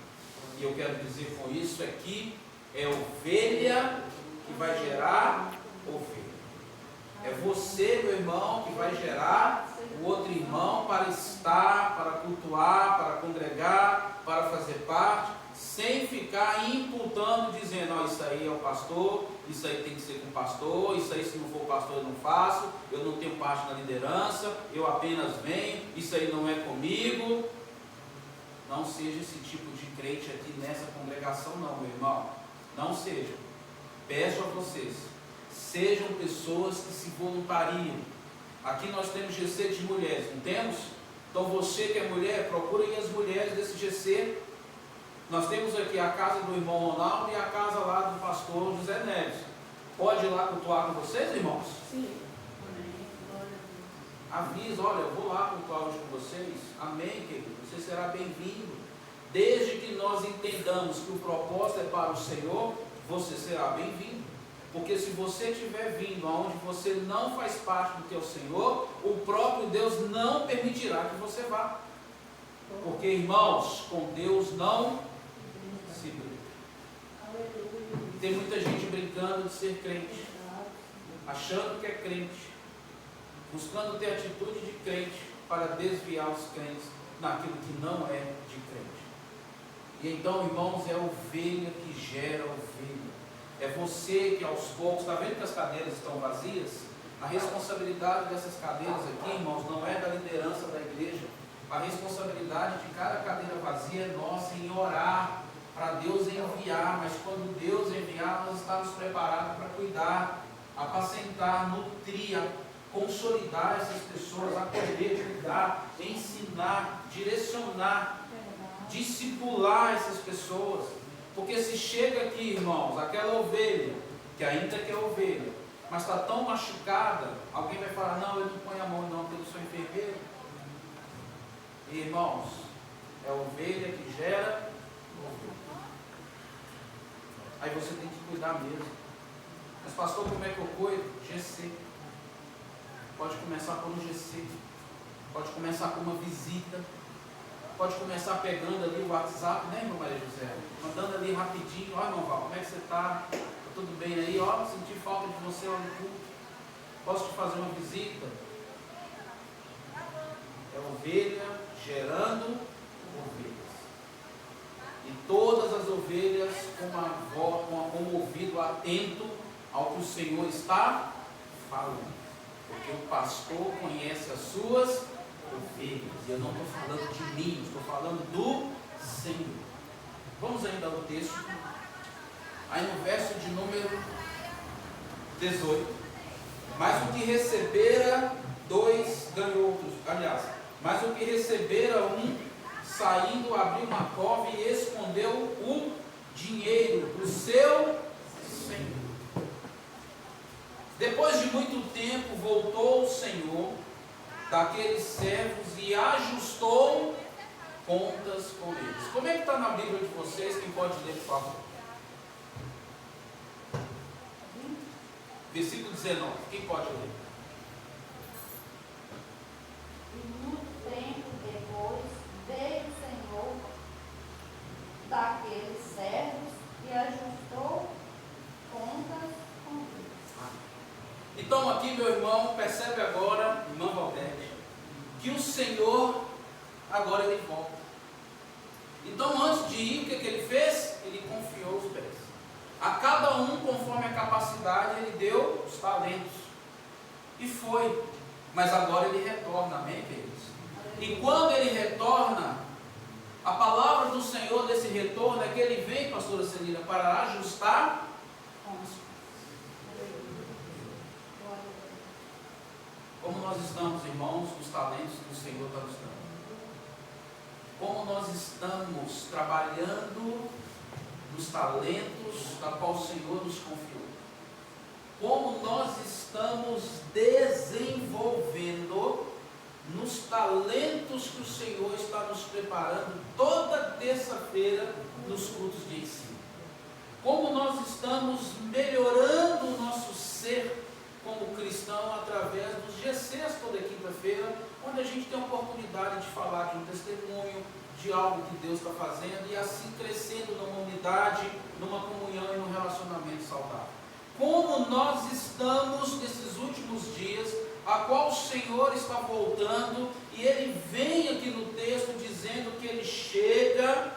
E eu quero dizer com isso é que é ovelha que vai gerar ovelha. É você, meu irmão, que vai gerar o outro irmão para estar, para cultuar, para congregar, para fazer parte, sem ficar imputando, dizendo: ó, isso aí é o pastor, isso aí tem que ser com o pastor, isso aí se não for o pastor eu não faço, eu não tenho parte na liderança, eu apenas venho, isso aí não é comigo. Não seja esse tipo de crente aqui nessa congregação não, meu irmão. Não seja. Peço a vocês, sejam pessoas que se voluntariam. Aqui nós temos GC de mulheres, não temos? Então você que é mulher, procure as mulheres desse GC. Nós temos aqui a casa do irmão Ronaldo e a casa lá do pastor José Neves. Pode ir lá cultuar com vocês, irmãos? Sim. Avisa: olha, eu vou lá cultuar hoje com vocês. Amém, querido? Você será bem-vindo. Desde que nós entendamos que o propósito é para o Senhor, você será bem-vindo. Porque se você estiver vindo aonde você não faz parte do teu Senhor, o próprio Deus não permitirá que você vá. Porque, irmãos, com Deus não se brinca. Tem muita gente brincando de ser crente, achando que é crente, buscando ter atitude de crente para desviar os crentes naquilo que não é de crente. E então, irmãos, é ovelha que gera ovelha. É você que aos poucos, está vendo que as cadeiras estão vazias? A responsabilidade dessas cadeiras aqui, irmãos, não é da liderança da igreja. A responsabilidade de cada cadeira vazia é nossa em orar para Deus enviar. Mas quando Deus enviar, nós estamos preparados para cuidar, apacentar, nutrir, consolidar essas pessoas, acolher, cuidar, ensinar, direcionar, discipular essas pessoas. Porque se chega aqui, irmãos, aquela ovelha, que ainda que é ovelha, mas está tão machucada, alguém vai falar: não, eu não ponho a mão não, porque eu sou enfermeiro. E, irmãos, é ovelha que gera ovelha. Aí você tem que cuidar mesmo. Mas, pastor, como é que eu cuido? GC. Pode começar por um GC. Pode começar com uma visita. Pode começar pegando ali o WhatsApp, né, irmã Maria José? Mandando ali rapidinho: ó, irmão Val, como é que você está? Está tudo bem aí? Ó, senti falta de você lá no culto. Posso te fazer uma visita? É ovelha gerando ovelhas. E todas as ovelhas com o ouvido atento ao que o Senhor está falando. Porque o pastor conhece as suas ovelhas. E eu não estou falando de mim, estou falando do Senhor. Vamos ainda ao texto. Aí no verso de número 18. Mas o que recebera 2 ganhou outros. Aliás, mas o que recebera 1, saindo, abriu uma cova e escondeu o dinheiro do seu senhor. Depois de muito tempo, voltou o Senhor daqueles servos e ajustou contas com eles. Como é que está na Bíblia de vocês? Quem pode ler, por favor? Versículo 19. Quem pode ler? E muito tempo depois veio o Senhor daqueles servos e ajustou contas com eles. Então aqui, meu irmão, percebe agora, irmã Valdete, que o Senhor agora ele volta. Então antes de ir, o que ele fez? Ele confiou os bens. A cada um, conforme a capacidade, ele deu os talentos. E foi. Mas agora ele retorna, amém, queridos? E quando ele retorna, a palavra do Senhor desse retorno é que ele vem, pastora Celina, para ajustar contas. Como nós estamos, irmãos, com os talentos que o Senhor está nos dando? Como nós estamos trabalhando nos talentos da qual o Senhor nos confiou? Como nós estamos desenvolvendo nos talentos que o Senhor está nos preparando toda terça-feira nos cultos de ensino? Como nós estamos melhorando o nosso ser como cristão através dos GCs toda quinta-feira, onde a gente tem a oportunidade de falar de um testemunho, de algo que Deus está fazendo e assim crescendo numa unidade, numa comunhão e num relacionamento saudável. Como nós estamos nesses últimos dias, a qual o Senhor está voltando, e Ele vem aqui no texto dizendo que Ele chega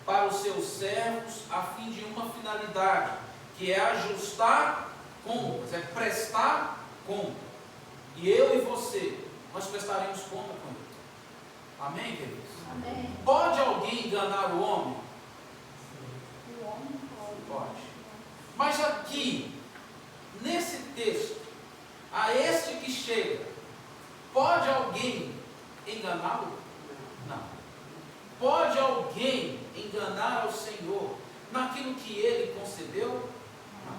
para os seus servos a fim de uma finalidade, que é ajustar contas, é prestar conta. E eu e você, nós prestaremos conta com Ele. Amém, queridos? Amém. Pode alguém enganar o homem? O homem Pode. Mas aqui, nesse texto, a este que chega, pode alguém enganá-lo? Não. Pode alguém enganar ao Senhor naquilo que Ele concedeu? Não.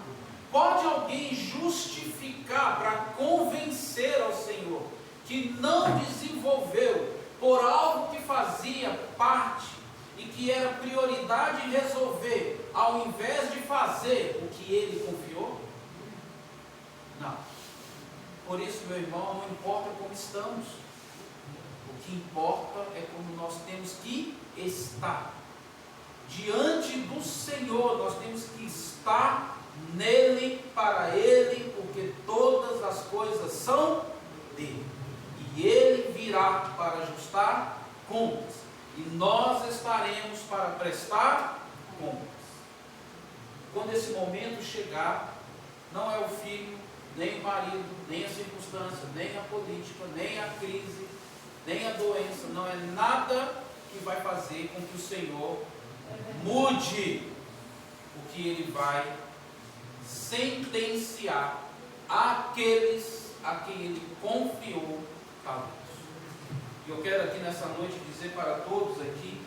Pode alguém justificar para convencer ao Senhor que não desenvolveu por algo que fazia parte e que era prioridade resolver, ao invés de fazer o que Ele confiou? Não. Por isso, meu irmão, não importa como estamos. O que importa é como nós temos que estar. Diante do Senhor, nós temos que estar nele, para Ele, porque todas as coisas são dele. E Ele virá para ajustar contas. E nós estaremos para prestar contas. Quando esse momento chegar, não é o filho, nem o marido, nem a circunstância, nem a política, nem a crise, nem a doença, não é nada que vai fazer com que o Senhor mude o que Ele vai sentenciar aqueles a quem Ele confiou talentos. E eu quero aqui nessa noite dizer para todos aqui,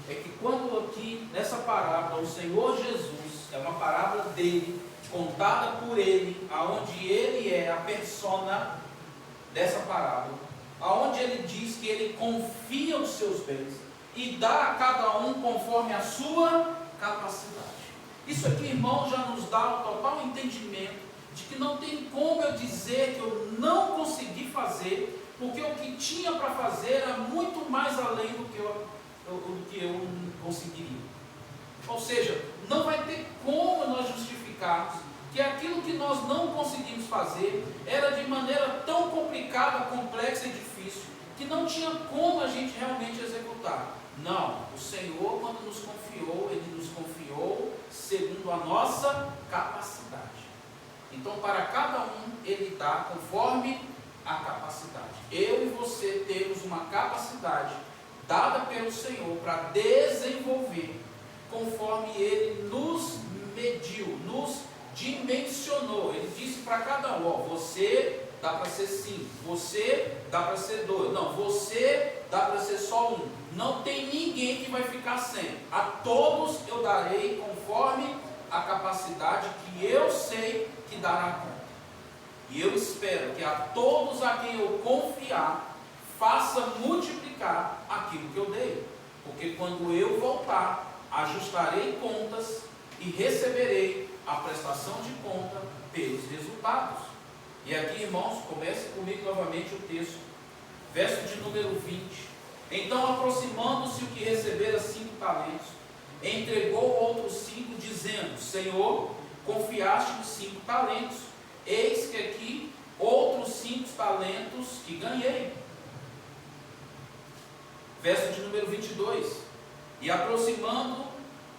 é que quando aqui nessa parábola o Senhor Jesus, é uma parábola dele, contada por ele, aonde ele é a persona dessa parábola, aonde ele diz que ele confia os seus bens e dá a cada um conforme a sua capacidade. Isso aqui, irmão, já nos dá o total entendimento de que não tem como eu dizer que eu não consegui fazer, porque o que tinha para fazer era muito mais além do que eu conseguiria. Ou seja, não vai ter como nós justificarmos que aquilo que nós não conseguimos fazer era de maneira tão complicada, complexa e difícil, que não tinha como a gente realmente executar. Não, o Senhor, quando nos confiou, Ele nos confiou segundo a nossa capacidade. Então, para cada um, Ele dá conforme a capacidade. Eu e você temos uma capacidade dada pelo Senhor para desenvolver, conforme Ele nos mediu, nos dimensionou. Ele disse para cada um: ó, você dá para ser 5, você dá para ser 2, não, você dá para ser só 1. Não tem ninguém que vai ficar sem. A todos eu darei conforme a capacidade que eu sei que dará conta. E eu espero que a todos a quem eu confiar, faça multiplicar aquilo que eu dei. Porque quando eu voltar, ajustarei contas e receberei a prestação de conta pelos resultados. E aqui, irmãos, comece comigo novamente o texto, verso de número 20. Então, aproximando-se o que recebera 5 talentos, entregou outros 5, dizendo: Senhor, confiaste-me 5 talentos, eis que aqui outros 5 talentos que ganhei. Verso de número 22. E aproximando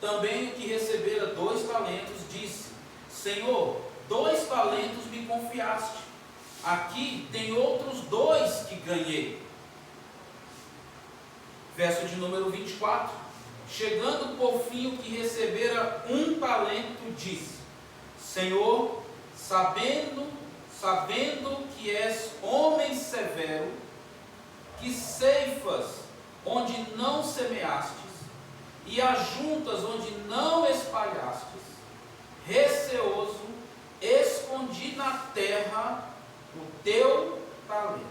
também o que recebera 2 talentos, disse: Senhor, 2 talentos me confiaste, aqui tem outros 2 que ganhei. Verso de número 24. Chegando por fim o que recebera 1 talento, disse: Senhor, sabendo que és homem severo, que ceifas onde não semeastes, e ajuntas onde não espalhastes, receoso, escondi na terra o teu talento.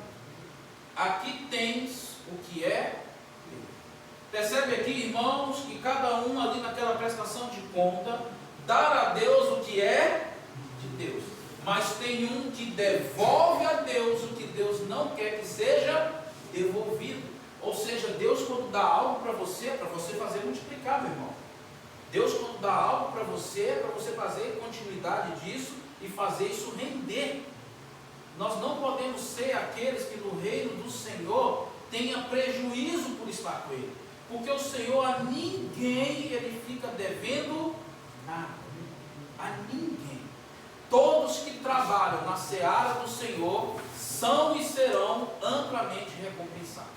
Aqui tens o que é teu. Percebe aqui, irmãos, que cada um ali naquela prestação de conta, dar a Deus o que é de Deus. Mas tem um que devolve a Deus o que Deus não quer que seja devolvido. Ou seja, Deus, quando dá algo para você, é para você fazer multiplicar, meu irmão. Deus, quando dá algo para você, é para você fazer continuidade disso e fazer isso render. Nós não podemos ser aqueles que no reino do Senhor tenha prejuízo por estar com Ele. Porque o Senhor a ninguém Ele fica devendo nada. A ninguém. Todos que trabalham na seara do Senhor são e serão amplamente recompensados.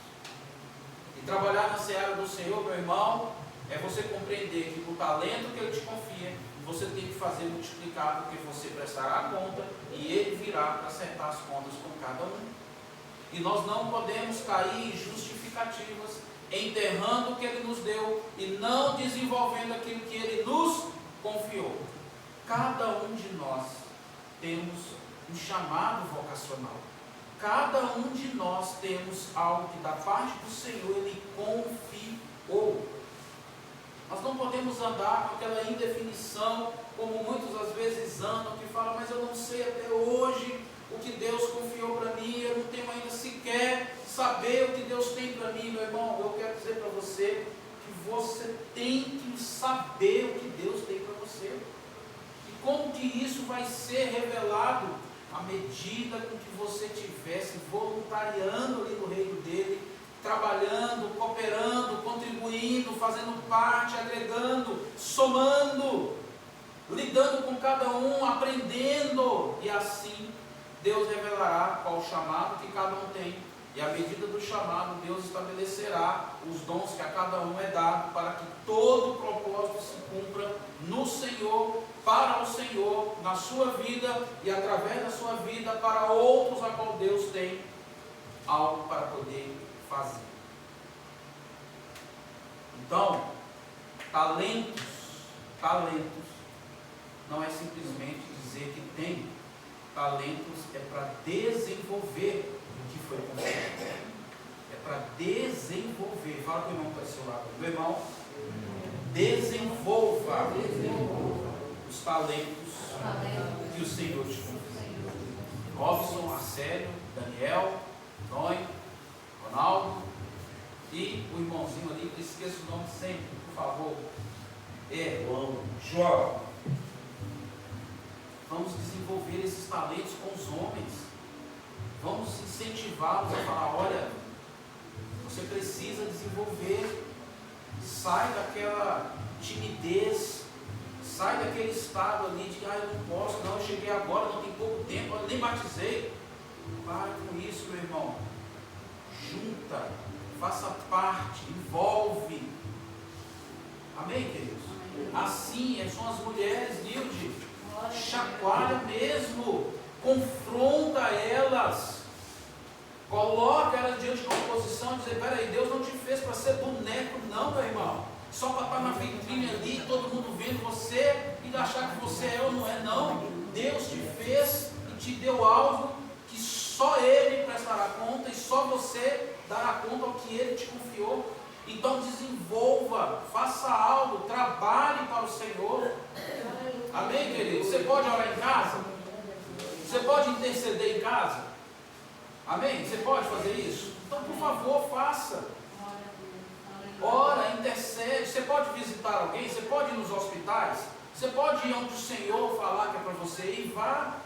E trabalhar na seara do Senhor, meu irmão, é você compreender que o talento que Ele te confia, você tem que fazer multiplicar, porque você prestará conta e Ele virá para acertar as contas com cada um. E nós não podemos cair em justificativas, enterrando o que Ele nos deu e não desenvolvendo aquilo que Ele nos confiou. Cada um de nós temos um chamado vocacional. Cada um de nós temos algo que da parte do Senhor Ele confiou. Nós não podemos andar com aquela indefinição, como muitos às vezes andam, que falam: mas eu não sei até hoje o que Deus confiou para mim, eu não tenho ainda sequer saber o que Deus tem para mim. Meu irmão, eu quero dizer para você que você tem que saber o que Deus tem para você. E como que isso vai ser revelado? À medida com que você estiver se voluntariando ali no reino dele, trabalhando, cooperando, contribuindo, fazendo parte, agregando, somando, lidando com cada um, aprendendo, e assim Deus revelará qual o chamado que cada um tem, e à medida do chamado Deus estabelecerá os dons que a cada um é dado, para que todo o propósito se cumpra no Senhor, para o Senhor, na sua vida e através da sua vida para outros a qual Deus tem algo para poder fazer. Então, talentos não é simplesmente dizer que tem. Talentos é para desenvolver o que foi confiado. É para desenvolver. Fala com o irmão que está ao seu lado. Meu irmão, desenvolva os talentos que o Senhor te confia. Robson, Marcelo, Daniel, Noé, Ronaldo e o irmãozinho ali, que esqueça o nome sempre, por favor. João. Vamos desenvolver esses talentos com os homens. Vamos incentivá-los a falar: olha, você precisa desenvolver Sai daquela timidez, sai daquele estado ali de, eu não posso, não, eu cheguei agora, não tem pouco tempo, eu nem batizei. Pare com isso, meu irmão. Junta, faça parte, envolve. Amém, queridos? Assim são as mulheres, Nilde. Chacoalha mesmo, confronta elas, coloca elas diante de uma posição e dizer: peraí, Deus não te fez para ser boneco, não, meu irmão, só para estar na vitrine ali, todo mundo vendo você e achar que você é ou não é, não. Deus te fez e te deu algo que só Ele prestará conta e só você dará conta ao que Ele te confiou. Então desenvolva, faça algo, trabalhe para o Senhor. Amém, querido? Você pode orar em casa? Você pode interceder em casa? Amém? Você pode fazer isso? Então, por favor, faça. Ora, intercede. Você pode visitar alguém? Você pode ir nos hospitais? Você pode ir onde o Senhor falar que é para você ir? Vá.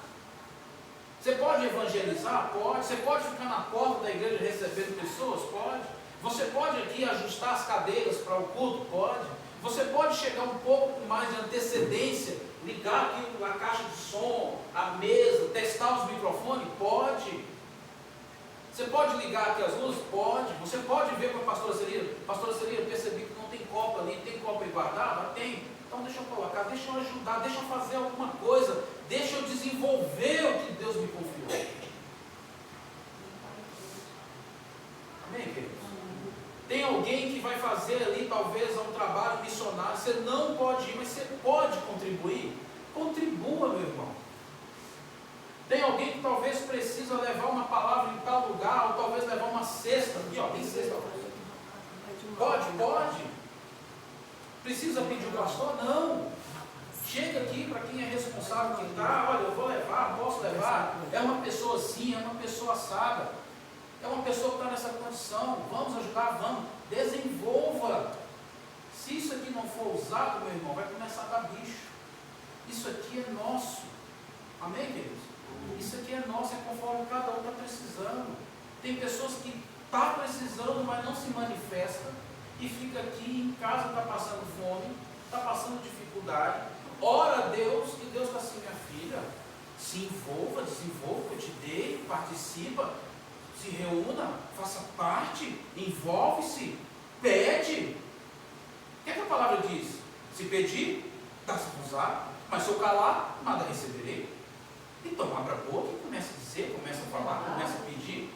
Você pode evangelizar? Pode. Você pode ficar na porta da igreja recebendo pessoas? Pode. Você pode aqui ajustar as cadeiras para o culto? Pode. Você pode chegar um pouco mais de antecedência, ligar aqui a caixa de som, a mesa, testar os microfones? Pode. Você pode ligar aqui as luzes? Pode. Você pode ver com a pastora Celina: pastora Celina, eu percebi que não tem copo ali, tem copo aí guardado? Tem. Então deixa eu colocar, deixa eu ajudar, deixa eu fazer alguma coisa, deixa eu desenvolver o que Deus me confiou. Amém, queridos? Tem alguém que vai fazer ali talvez um trabalho missionário, você não pode ir, mas você pode contribuir. Contribua, meu irmão. Tem alguém que talvez precisa levar uma palavra em tal lugar, ou talvez levar uma cesta. Aqui, ó, tem cesta. Pode. Precisa pedir o pastor? Não. Chega aqui para quem é responsável, quem está: olha, eu vou levar, posso levar. É uma pessoa assim, é uma pessoa assada. É uma pessoa que está nessa condição. Vamos ajudar, vamos. Desenvolva. Se isso aqui não for usado, meu irmão, vai começar a dar bicho. Isso aqui é nosso. Amém, queridos? Isso aqui é nosso, é conforme cada um está precisando. Tem pessoas que estão precisando, mas não se manifesta, e fica aqui em casa, está passando fome, está passando dificuldade. Ora a Deus, e Deus está assim: minha filha, se envolva, desenvolva, eu te dei, participa. Se reúna, faça parte, envolve-se, pede. O que é que a palavra diz? Se pedir, dá-se-vos-á, mas se eu calar, nada receberei. Então abra a boca e comece a dizer, comece a falar, comece a pedir,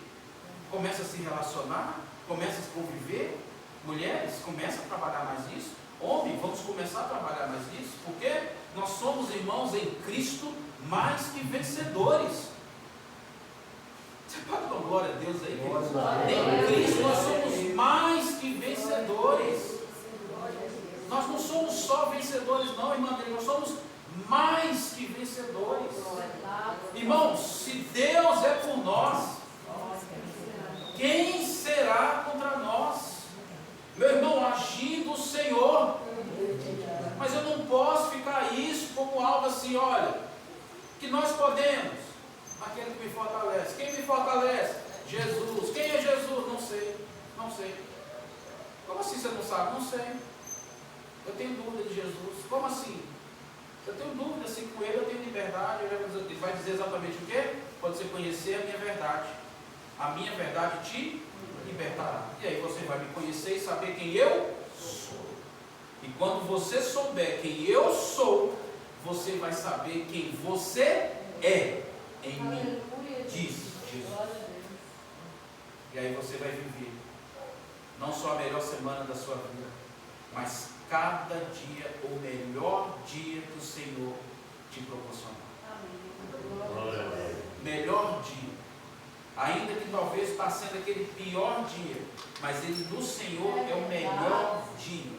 comece a se relacionar, comece a conviver. Mulheres, comece a trabalhar mais nisso. Homem, vamos começar a trabalhar mais nisso, porque nós somos irmãos em Cristo mais que vencedores. Você pode dar glória a Deus aí, queridos? Em Cristo nós somos mais que vencedores. Nós não somos só vencedores, não, irmã dele, nós somos mais que vencedores. Irmãos, se Deus é por nós, quem será contra nós? Meu irmão, agindo o Senhor. Mas eu não posso ficar isso como algo assim: olha, que nós podemos. Aquele que me fortalece. Quem me fortalece? Jesus. Quem é Jesus? Não sei. Não sei. Como assim você não sabe? Não sei. Eu tenho dúvida de Jesus. Como assim? Eu tenho dúvida se com Ele eu tenho liberdade. Ele vai dizer exatamente o quê? Quando você conhecer a minha verdade. A minha verdade te libertará. E aí você vai me conhecer e saber quem eu sou. E quando você souber quem eu sou, você vai saber quem você é em mim, diz Jesus. E aí você vai viver não só a melhor semana da sua vida, mas cada dia o melhor dia do Senhor te proporcionar. Melhor dia. Ainda que talvez está sendo aquele pior dia, mas ele do Senhor é o melhor dia.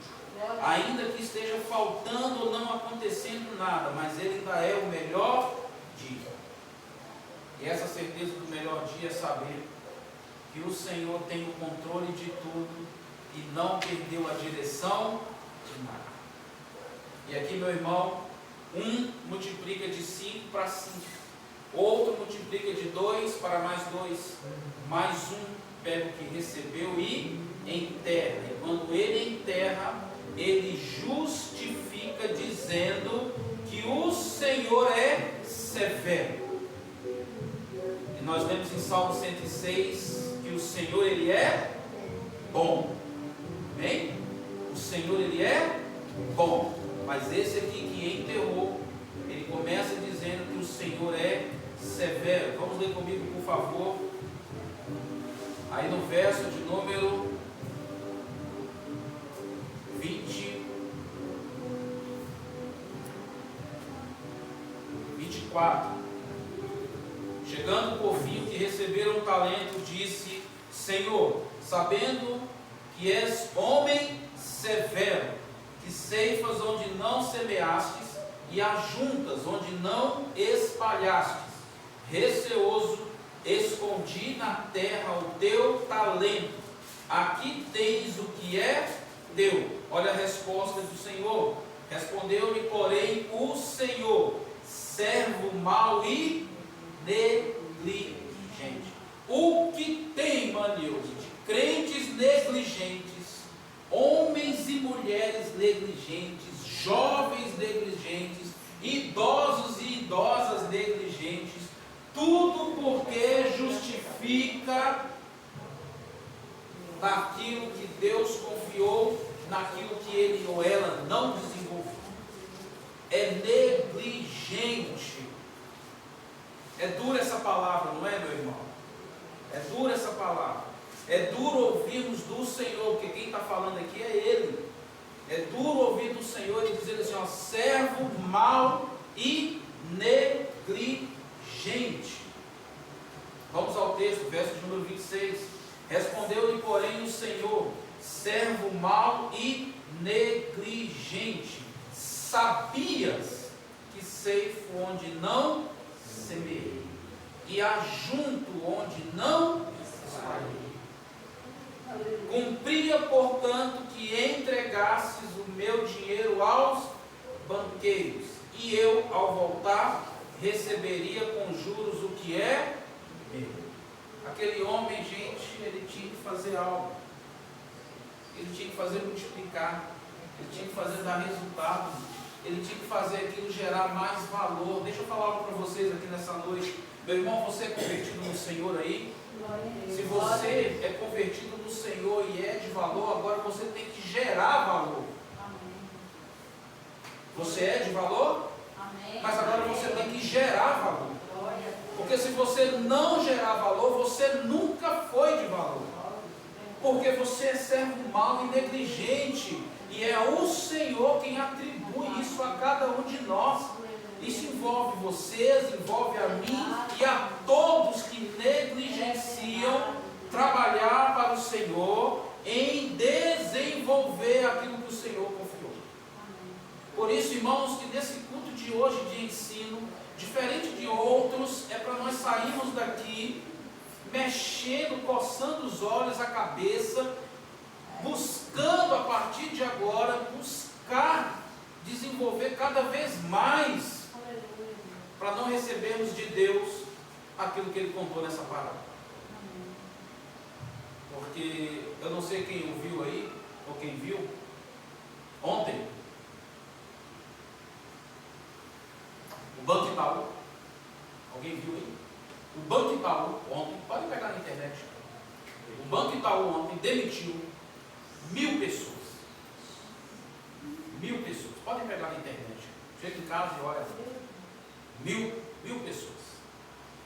Ainda que esteja faltando ou não acontecendo nada, mas ele ainda é o melhor dia. E essa certeza do melhor dia é saber que o Senhor tem o controle de tudo e não perdeu a direção de nada. E aqui, meu irmão, um multiplica de 5 para 5, outro multiplica de 2 para mais 2, mais um pega o que recebeu e enterra. E quando ele enterra, ele justifica dizendo que o Senhor é severo. E nós vemos em Salmo 106 que o Senhor, ele é bom. Amém? O Senhor, ele é bom. Mas esse aqui que enterrou, ele começa dizendo que o Senhor é severo. Vamos ler comigo, por favor. Aí no verso de número 24. Chegando por fim, que receberam o talento, disse: Senhor, sabendo que és homem severo, que ceifas onde não semeastes e ajuntas onde não espalhastes, receoso, escondi na terra o teu talento. Aqui tens o que é teu. Olha a resposta do Senhor. Respondeu-lhe, porém, o Senhor: servo mau e negligente. O que tem, Manilde, de crentes negligentes, homens e mulheres negligentes, jovens negligentes, idosos e idosas negligentes, tudo porque justifica naquilo que Deus confiou, naquilo que ele ou ela não desenvolveu. É negligente. É dura essa palavra, não é, meu irmão? É dura essa palavra. É duro ouvirmos do Senhor, porque quem está falando aqui é Ele. É duro ouvir do Senhor e dizer assim, ó, servo mau e negligente. Vamos ao texto, verso de número 26. Respondeu-lhe, porém, o Senhor: servo mau e negligente, sabias que ceifo onde não semeei e ajunto onde não espalhei. Cumpria, portanto, que entregasses o meu dinheiro aos banqueiros, e eu, ao voltar, receberia com juros o que é meu. Aquele homem, gente, ele tinha que fazer algo. Ele tinha que fazer multiplicar. Ele tinha que fazer dar resultado. Ele tinha que fazer aquilo gerar mais valor. Deixa eu falar algo para vocês aqui nessa noite. Meu irmão, você é convertido no Senhor aí? Se você é convertido no Senhor e é de valor, agora você tem que gerar valor. Você é de valor? Mas agora você tem que gerar valor. Porque se você não gerar valor, você nunca foi de valor. Porque você é servo mau e negligente. E é o Senhor quem atribui isso a cada um de nós. Isso envolve vocês, envolve a mim e a todos que negligenciam trabalhar para o Senhor em desenvolver aquilo que o Senhor confiou. Por isso, irmãos, que nesse culto de hoje de ensino, diferente de outros, é para nós sairmos daqui mexendo, coçando os olhos, a cabeça, buscando a partir de agora, buscar desenvolver cada vez mais, para não recebermos de Deus aquilo que Ele contou nessa parábola. Porque eu não sei quem ouviu aí, ou quem viu, ontem, o Banco Itaú, alguém viu aí? O Banco Itaú ontem, pode pegar na internet, o Banco Itaú ontem demitiu 1.000 pessoas. 1.000 pessoas, podem pegar na internet, chega em casa e olha, 1.000 pessoas.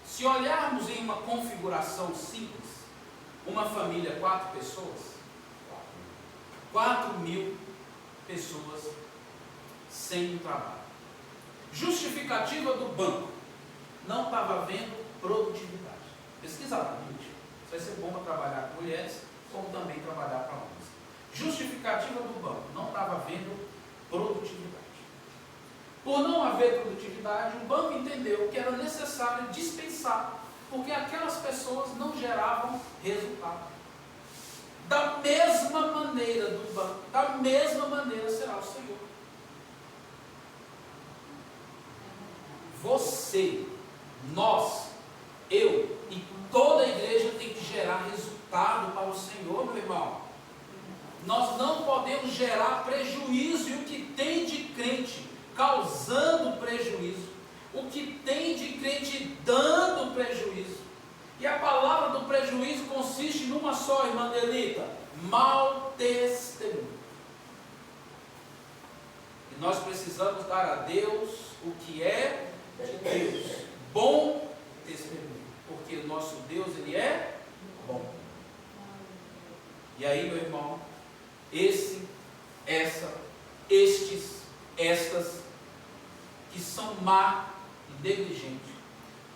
Se olharmos em uma configuração simples, uma família, 4 pessoas, 4.000 pessoas sem trabalho. Justificativa do banco: não estava havendo produtividade. Pesquisa lá, gente. Isso vai ser bom para trabalhar com mulheres, como também trabalhar para homens. Justificativa do banco: não estava havendo produtividade. Por não haver produtividade, o banco entendeu que era necessário dispensar, porque aquelas pessoas não geravam resultado. Da mesma maneira do banco, da mesma maneira será o Senhor. Você, nós, eu e toda a igreja tem que gerar resultado para o Senhor, meu irmão. gerar prejuízo, e o que tem de crente causando prejuízo, o que tem de crente dando prejuízo. E a palavra do prejuízo consiste numa só, irmã Delita: mau testemunho. E nós precisamos dar a Deus o que é de Deus, bom testemunho, porque o nosso Deus, Ele é bom. E aí, meu irmão, estas que são má e negligentes,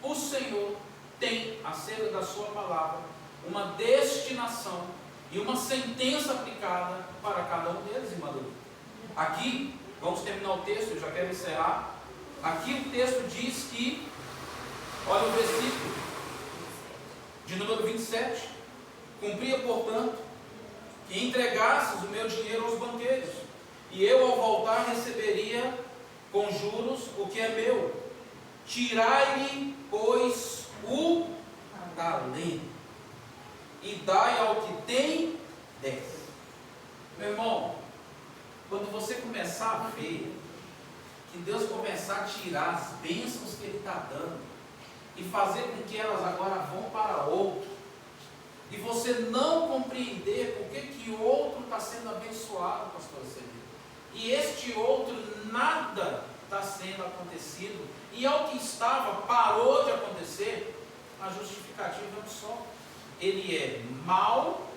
o Senhor tem, acerca da sua palavra, uma destinação e uma sentença aplicada para cada um deles, irmã Delita. Aqui, vamos terminar o texto, eu já quero encerrar. Aqui o texto diz que, olha o versículo de número 27, cumpria, portanto, que entregasses o meu dinheiro aos banqueiros, e eu, ao voltar, receberia com juros o que é meu. Tirai-lhe, pois, o talento, e dai ao que tem 10. Meu irmão, quando você começar a ver que Deus começar a tirar as bênçãos que Ele está dando e fazer com que elas agora vão para outro, e você não compreender por que o outro está sendo abençoado, pastor Celino, e este outro nada está sendo acontecido, e ao que estava parou de acontecer, a justificativa é um só: ele é mau,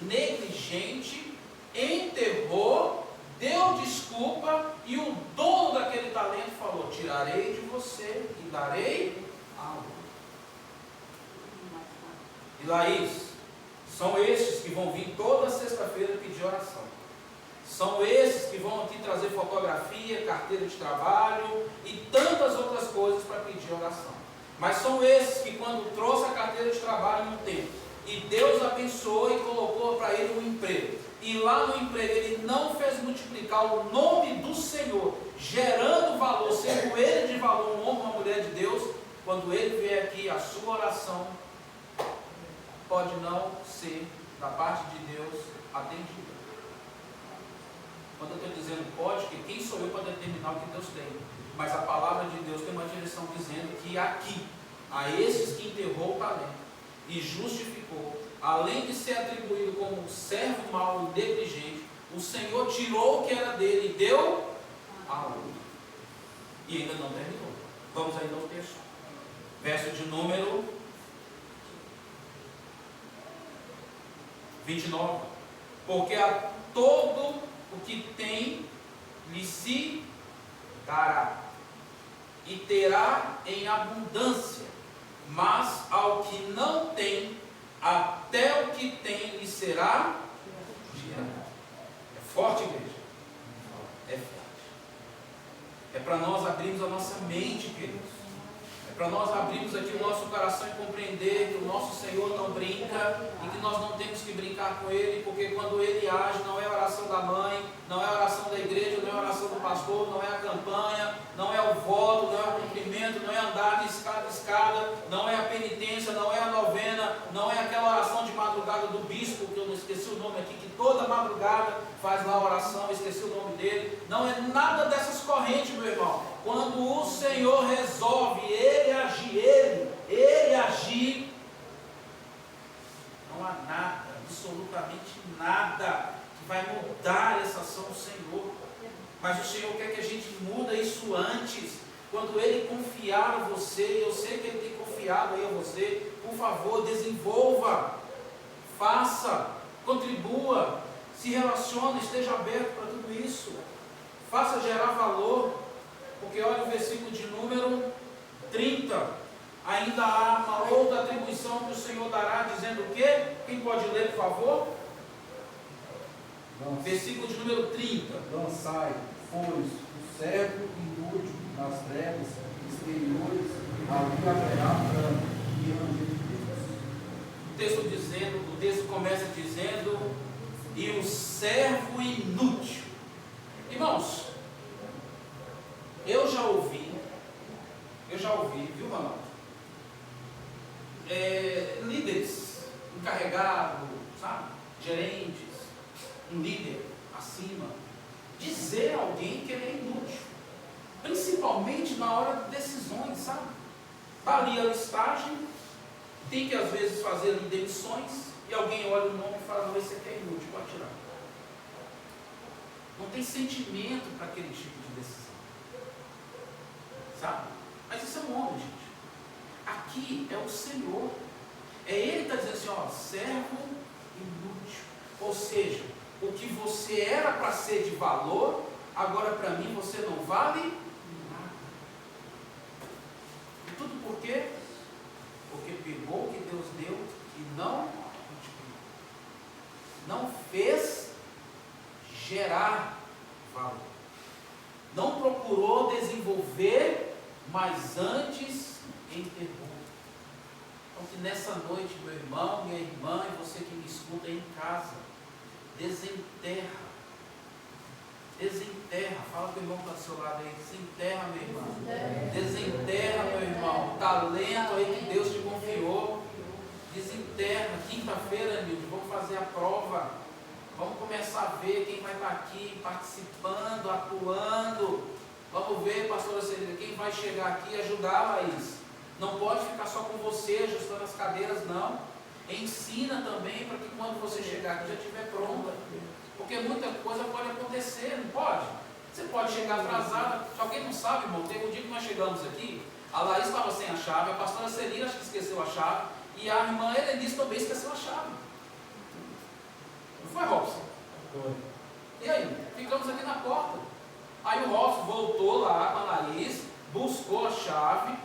negligente, enterrou, deu desculpa, e o dono daquele talento falou: tirarei de você e darei a outro. E Laís, são estes que vão vir toda sexta-feira pedir oração. São esses que vão aqui trazer fotografia, carteira de trabalho e tantas outras coisas para pedir oração. Mas são esses que, quando trouxe a carteira de trabalho no tempo, e Deus abençoou e colocou para ele um emprego, e lá no emprego ele não fez multiplicar o nome do Senhor, gerando valor, sendo ele de valor um homem, uma mulher de Deus, quando ele vier aqui, a sua oração pode não ser, da parte de Deus, atendida. Quando eu estou dizendo pode, que quem sou eu para determinar o que Deus tem? Mas a palavra de Deus tem uma direção dizendo que aqui, a esses que enterrou o talento e justificou, além de ser atribuído como servo mau e negligente, o Senhor tirou o que era dele e deu a outro. E ainda não terminou. Vamos ainda ao texto. Verso de número 29. Porque a todo o que tem lhe se dará, e terá em abundância, mas ao que não tem, até o que tem lhe será tirado. É forte, igreja? É forte. É para nós abrirmos a nossa mente, queridos. É para nós abrirmos aqui o nosso coração e compreender que o nosso Senhor não brinca e que nós não temos que brincar com Ele, porque quando Ele age, não é a oração da mãe, não é a oração da igreja, não é a oração do pastor, não é a campanha, não é o voto, não é o cumprimento, não é andar de escada em escada, não é a penitência, não é a novena, não é aquela oração de madrugada do bispo, que eu não esqueci o nome aqui, que toda madrugada faz lá a oração, eu esqueci o nome dele. Não é nada dessas correntes, meu irmão. Quando o Senhor resolve Ele agir, não há nada, absolutamente nada, que vai mudar essa ação do Senhor. Mas o Senhor quer que a gente mude isso antes. Quando Ele confiar a você, eu sei que Ele tem confiado aí a você, por favor, desenvolva, faça, contribua, se relacione, esteja aberto para tudo isso, faça gerar valor. Porque olha o versículo de número 30, ainda há uma outra atribuição que o Senhor dará, dizendo o quê? Quem pode ler, por favor? Versículo de número 30. Lançai, pois, o servo inútil nas trevas exteriores, ali haverá pranto e ranger de Deus. O texto começa dizendo, e o servo inútil. Irmãos, eu já ouvi, viu, Ronaldo? Líderes, encarregados, sabe? Gerentes, um líder, cima, dizer a alguém que ele é inútil, principalmente na hora de decisões, sabe? Está ali a listagem, tem que às vezes fazer ali demissões, e alguém olha o nome e fala, não, esse aqui é inútil, pode tirar. Não tem sentimento para aquele tipo de decisão, sabe? Mas isso é um homem, gente. Aqui é o Senhor, é Ele que está dizendo assim, ó, servo inútil, ou seja, o que você era para ser de valor, agora para mim você não vale nada. E tudo por quê? Porque pegou o que Deus deu e não multiplicou, não fez gerar valor, não procurou desenvolver, mas antes enterrou. Então que nessa noite, meu irmão, minha irmã e você que me escuta aí em casa, desenterra, fala para o irmão que está do seu lado aí, desenterra, meu irmão, desenterra, meu irmão, o talento aí que Deus te confiou, desenterra. Quinta-feira, Nilde, vamos fazer a prova, vamos começar a ver quem vai estar aqui participando, atuando, vamos ver, pastora Celina, quem vai chegar aqui e ajudar a Laís. Não pode ficar só com você ajustando as cadeiras, não. Ensina também para que quando você chegar aqui já estiver pronta. Porque muita coisa pode acontecer, não pode? Você pode chegar atrasada. Se alguém não sabe, irmão, teve um dia que nós chegamos aqui, a Laís estava sem a chave, a pastora Celina acho que esqueceu a chave, e a irmã Helenice também esqueceu a chave. Não foi, Robson? Foi. E aí? Ficamos aqui na porta. Aí o Robson voltou lá com a Laís, buscou a chave,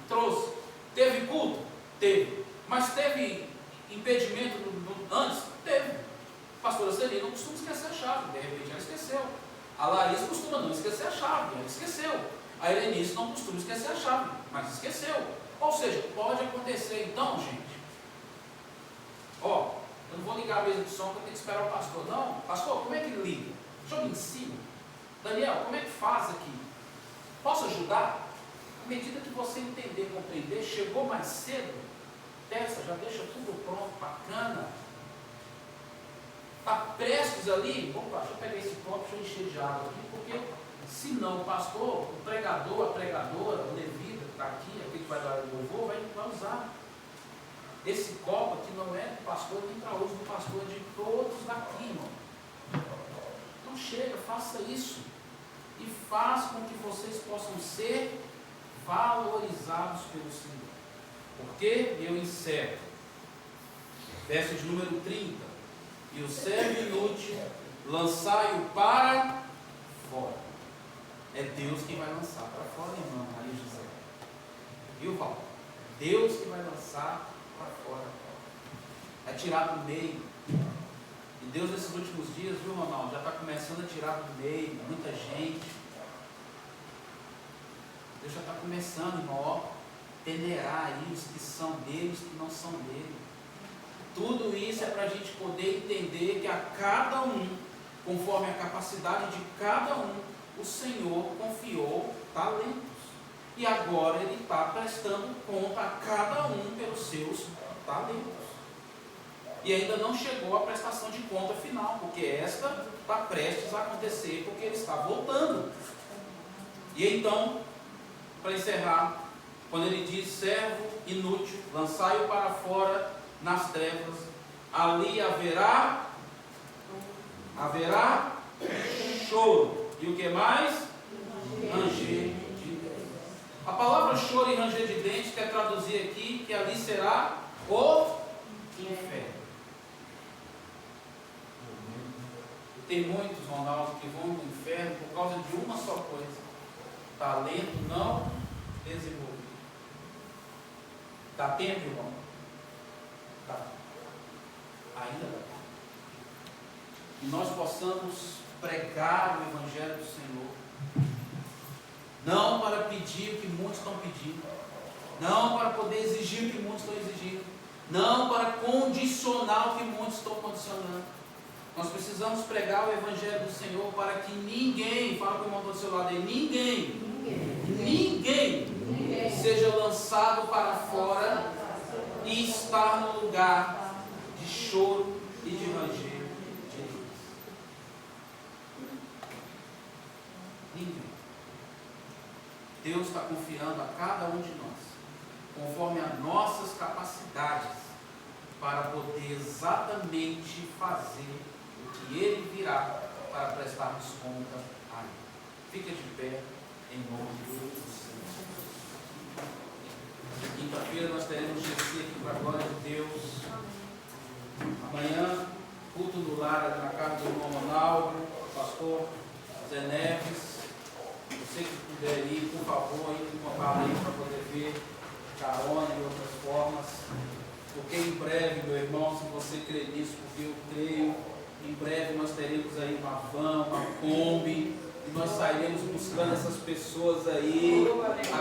trouxe. Teve culto? Teve. Mas teve impedimento antes? Teve. A pastora Celina não costuma esquecer a chave, de repente ela esqueceu. A Laís costuma não esquecer a chave, ela esqueceu. A Helenice não costuma esquecer a chave, mas esqueceu. Ou seja, pode acontecer então, gente. Ó, eu não vou ligar a mesa de som porque eu tenho que esperar o pastor. Não, pastor, como é que liga? Deixa eu me ensinar. Daniel, como é que faz aqui? Posso ajudar? À medida que você entender, compreender, chegou mais cedo, testa, já deixa tudo pronto, bacana. Está prestes ali, opa, deixa eu pegar esse copo, deixa eu encher de água aqui, porque senão o pastor, o pregador, a pregadora, o levita que está aqui, aquele que vai dar o louvor, vai usar. Esse copo aqui não é do pastor nem para uso do pastor, é de todos daqui, irmão. Então chega, faça isso. E faz com que vocês possam ser valorizados pelo Senhor. Porque eu encerro. Verso de número 30. E o servo inútil, lançai-o para fora. É Deus quem vai lançar para fora, irmão, aí José. Viu, Val? Deus que vai lançar para fora. É tirar do meio. E Deus nesses últimos dias, viu, Ronaldo, já está começando a tirar do meio muita gente. Deus já está começando, irmão, ó, peneirar aí os que são dele, os que não são dele. Tudo isso é para a gente poder entender que a cada um, conforme a capacidade de cada um, o Senhor confiou talentos. E agora Ele está prestando conta a cada um pelos seus talentos. E ainda não chegou a prestação de conta final, porque esta está prestes a acontecer, porque Ele está voltando. E então, para encerrar, quando Ele diz servo inútil, lançai-o para fora nas trevas, ali haverá choro. E o que mais? Ranger de dentes. A palavra choro e ranger de dentes quer traduzir aqui que ali será o inferno. Tem muitos, Ronaldo, que vão no inferno por causa de uma só coisa: talento não desenvolvido. Dá tempo, irmão? Tá. Ainda dá. E nós possamos pregar o Evangelho do Senhor, não para pedir o que muitos estão pedindo, não para poder exigir o que muitos estão exigindo, não para condicionar o que muitos estão condicionando. Nós precisamos pregar o Evangelho do Senhor para que ninguém, fala com o irmão do seu lado aí, ninguém seja lançado para fora e estar no lugar de choro e de ranger de dentes. Deus está confiando a cada um de nós, conforme as nossas capacidades, para poder exatamente fazer o que Ele virá para prestarmos conta a Ele. Fica de pé, em nome de Jesus. Quinta-feira nós teremos GC aqui para a glória de Deus. Amanhã, culto no lar na casa do irmão Ronaldo, pastor Zé Neves. Você que puder ir, por favor, entre em contato aí para poder ver carona e outras formas. Porque em breve, meu irmão, se você crê nisso, porque eu creio, em breve nós teremos aí uma van, uma Kombi, e nós sairemos buscando essas pessoas aí,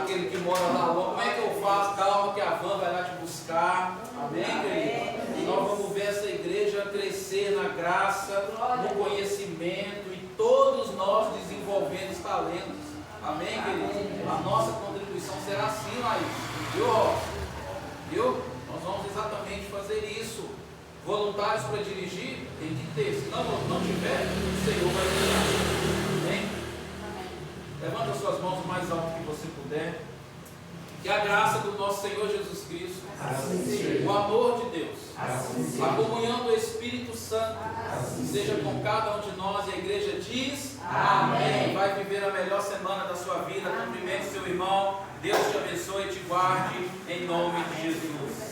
aquele que mora lá longe. Como é que eu faço? Calma que a van vai lá te buscar. Amém, querido? E nós vamos ver essa igreja crescer na graça, no conhecimento, e todos nós desenvolvendo os talentos. Amém, querido? A nossa contribuição será assim lá, viu, Robson? Viu? Nós vamos exatamente fazer isso. Voluntários para dirigir, tem que ter. Se não tiver, o Senhor vai tirar. Amém? Levanta suas mãos o mais alto que você puder. Que a graça do nosso Senhor Jesus Cristo, o amor de Deus, a comunhão do Espírito Santo, seja com cada um de nós. E a igreja diz: amém. Vai viver a melhor semana da sua vida. Cumprimente seu irmão. Deus te abençoe e te guarde, em nome de Jesus.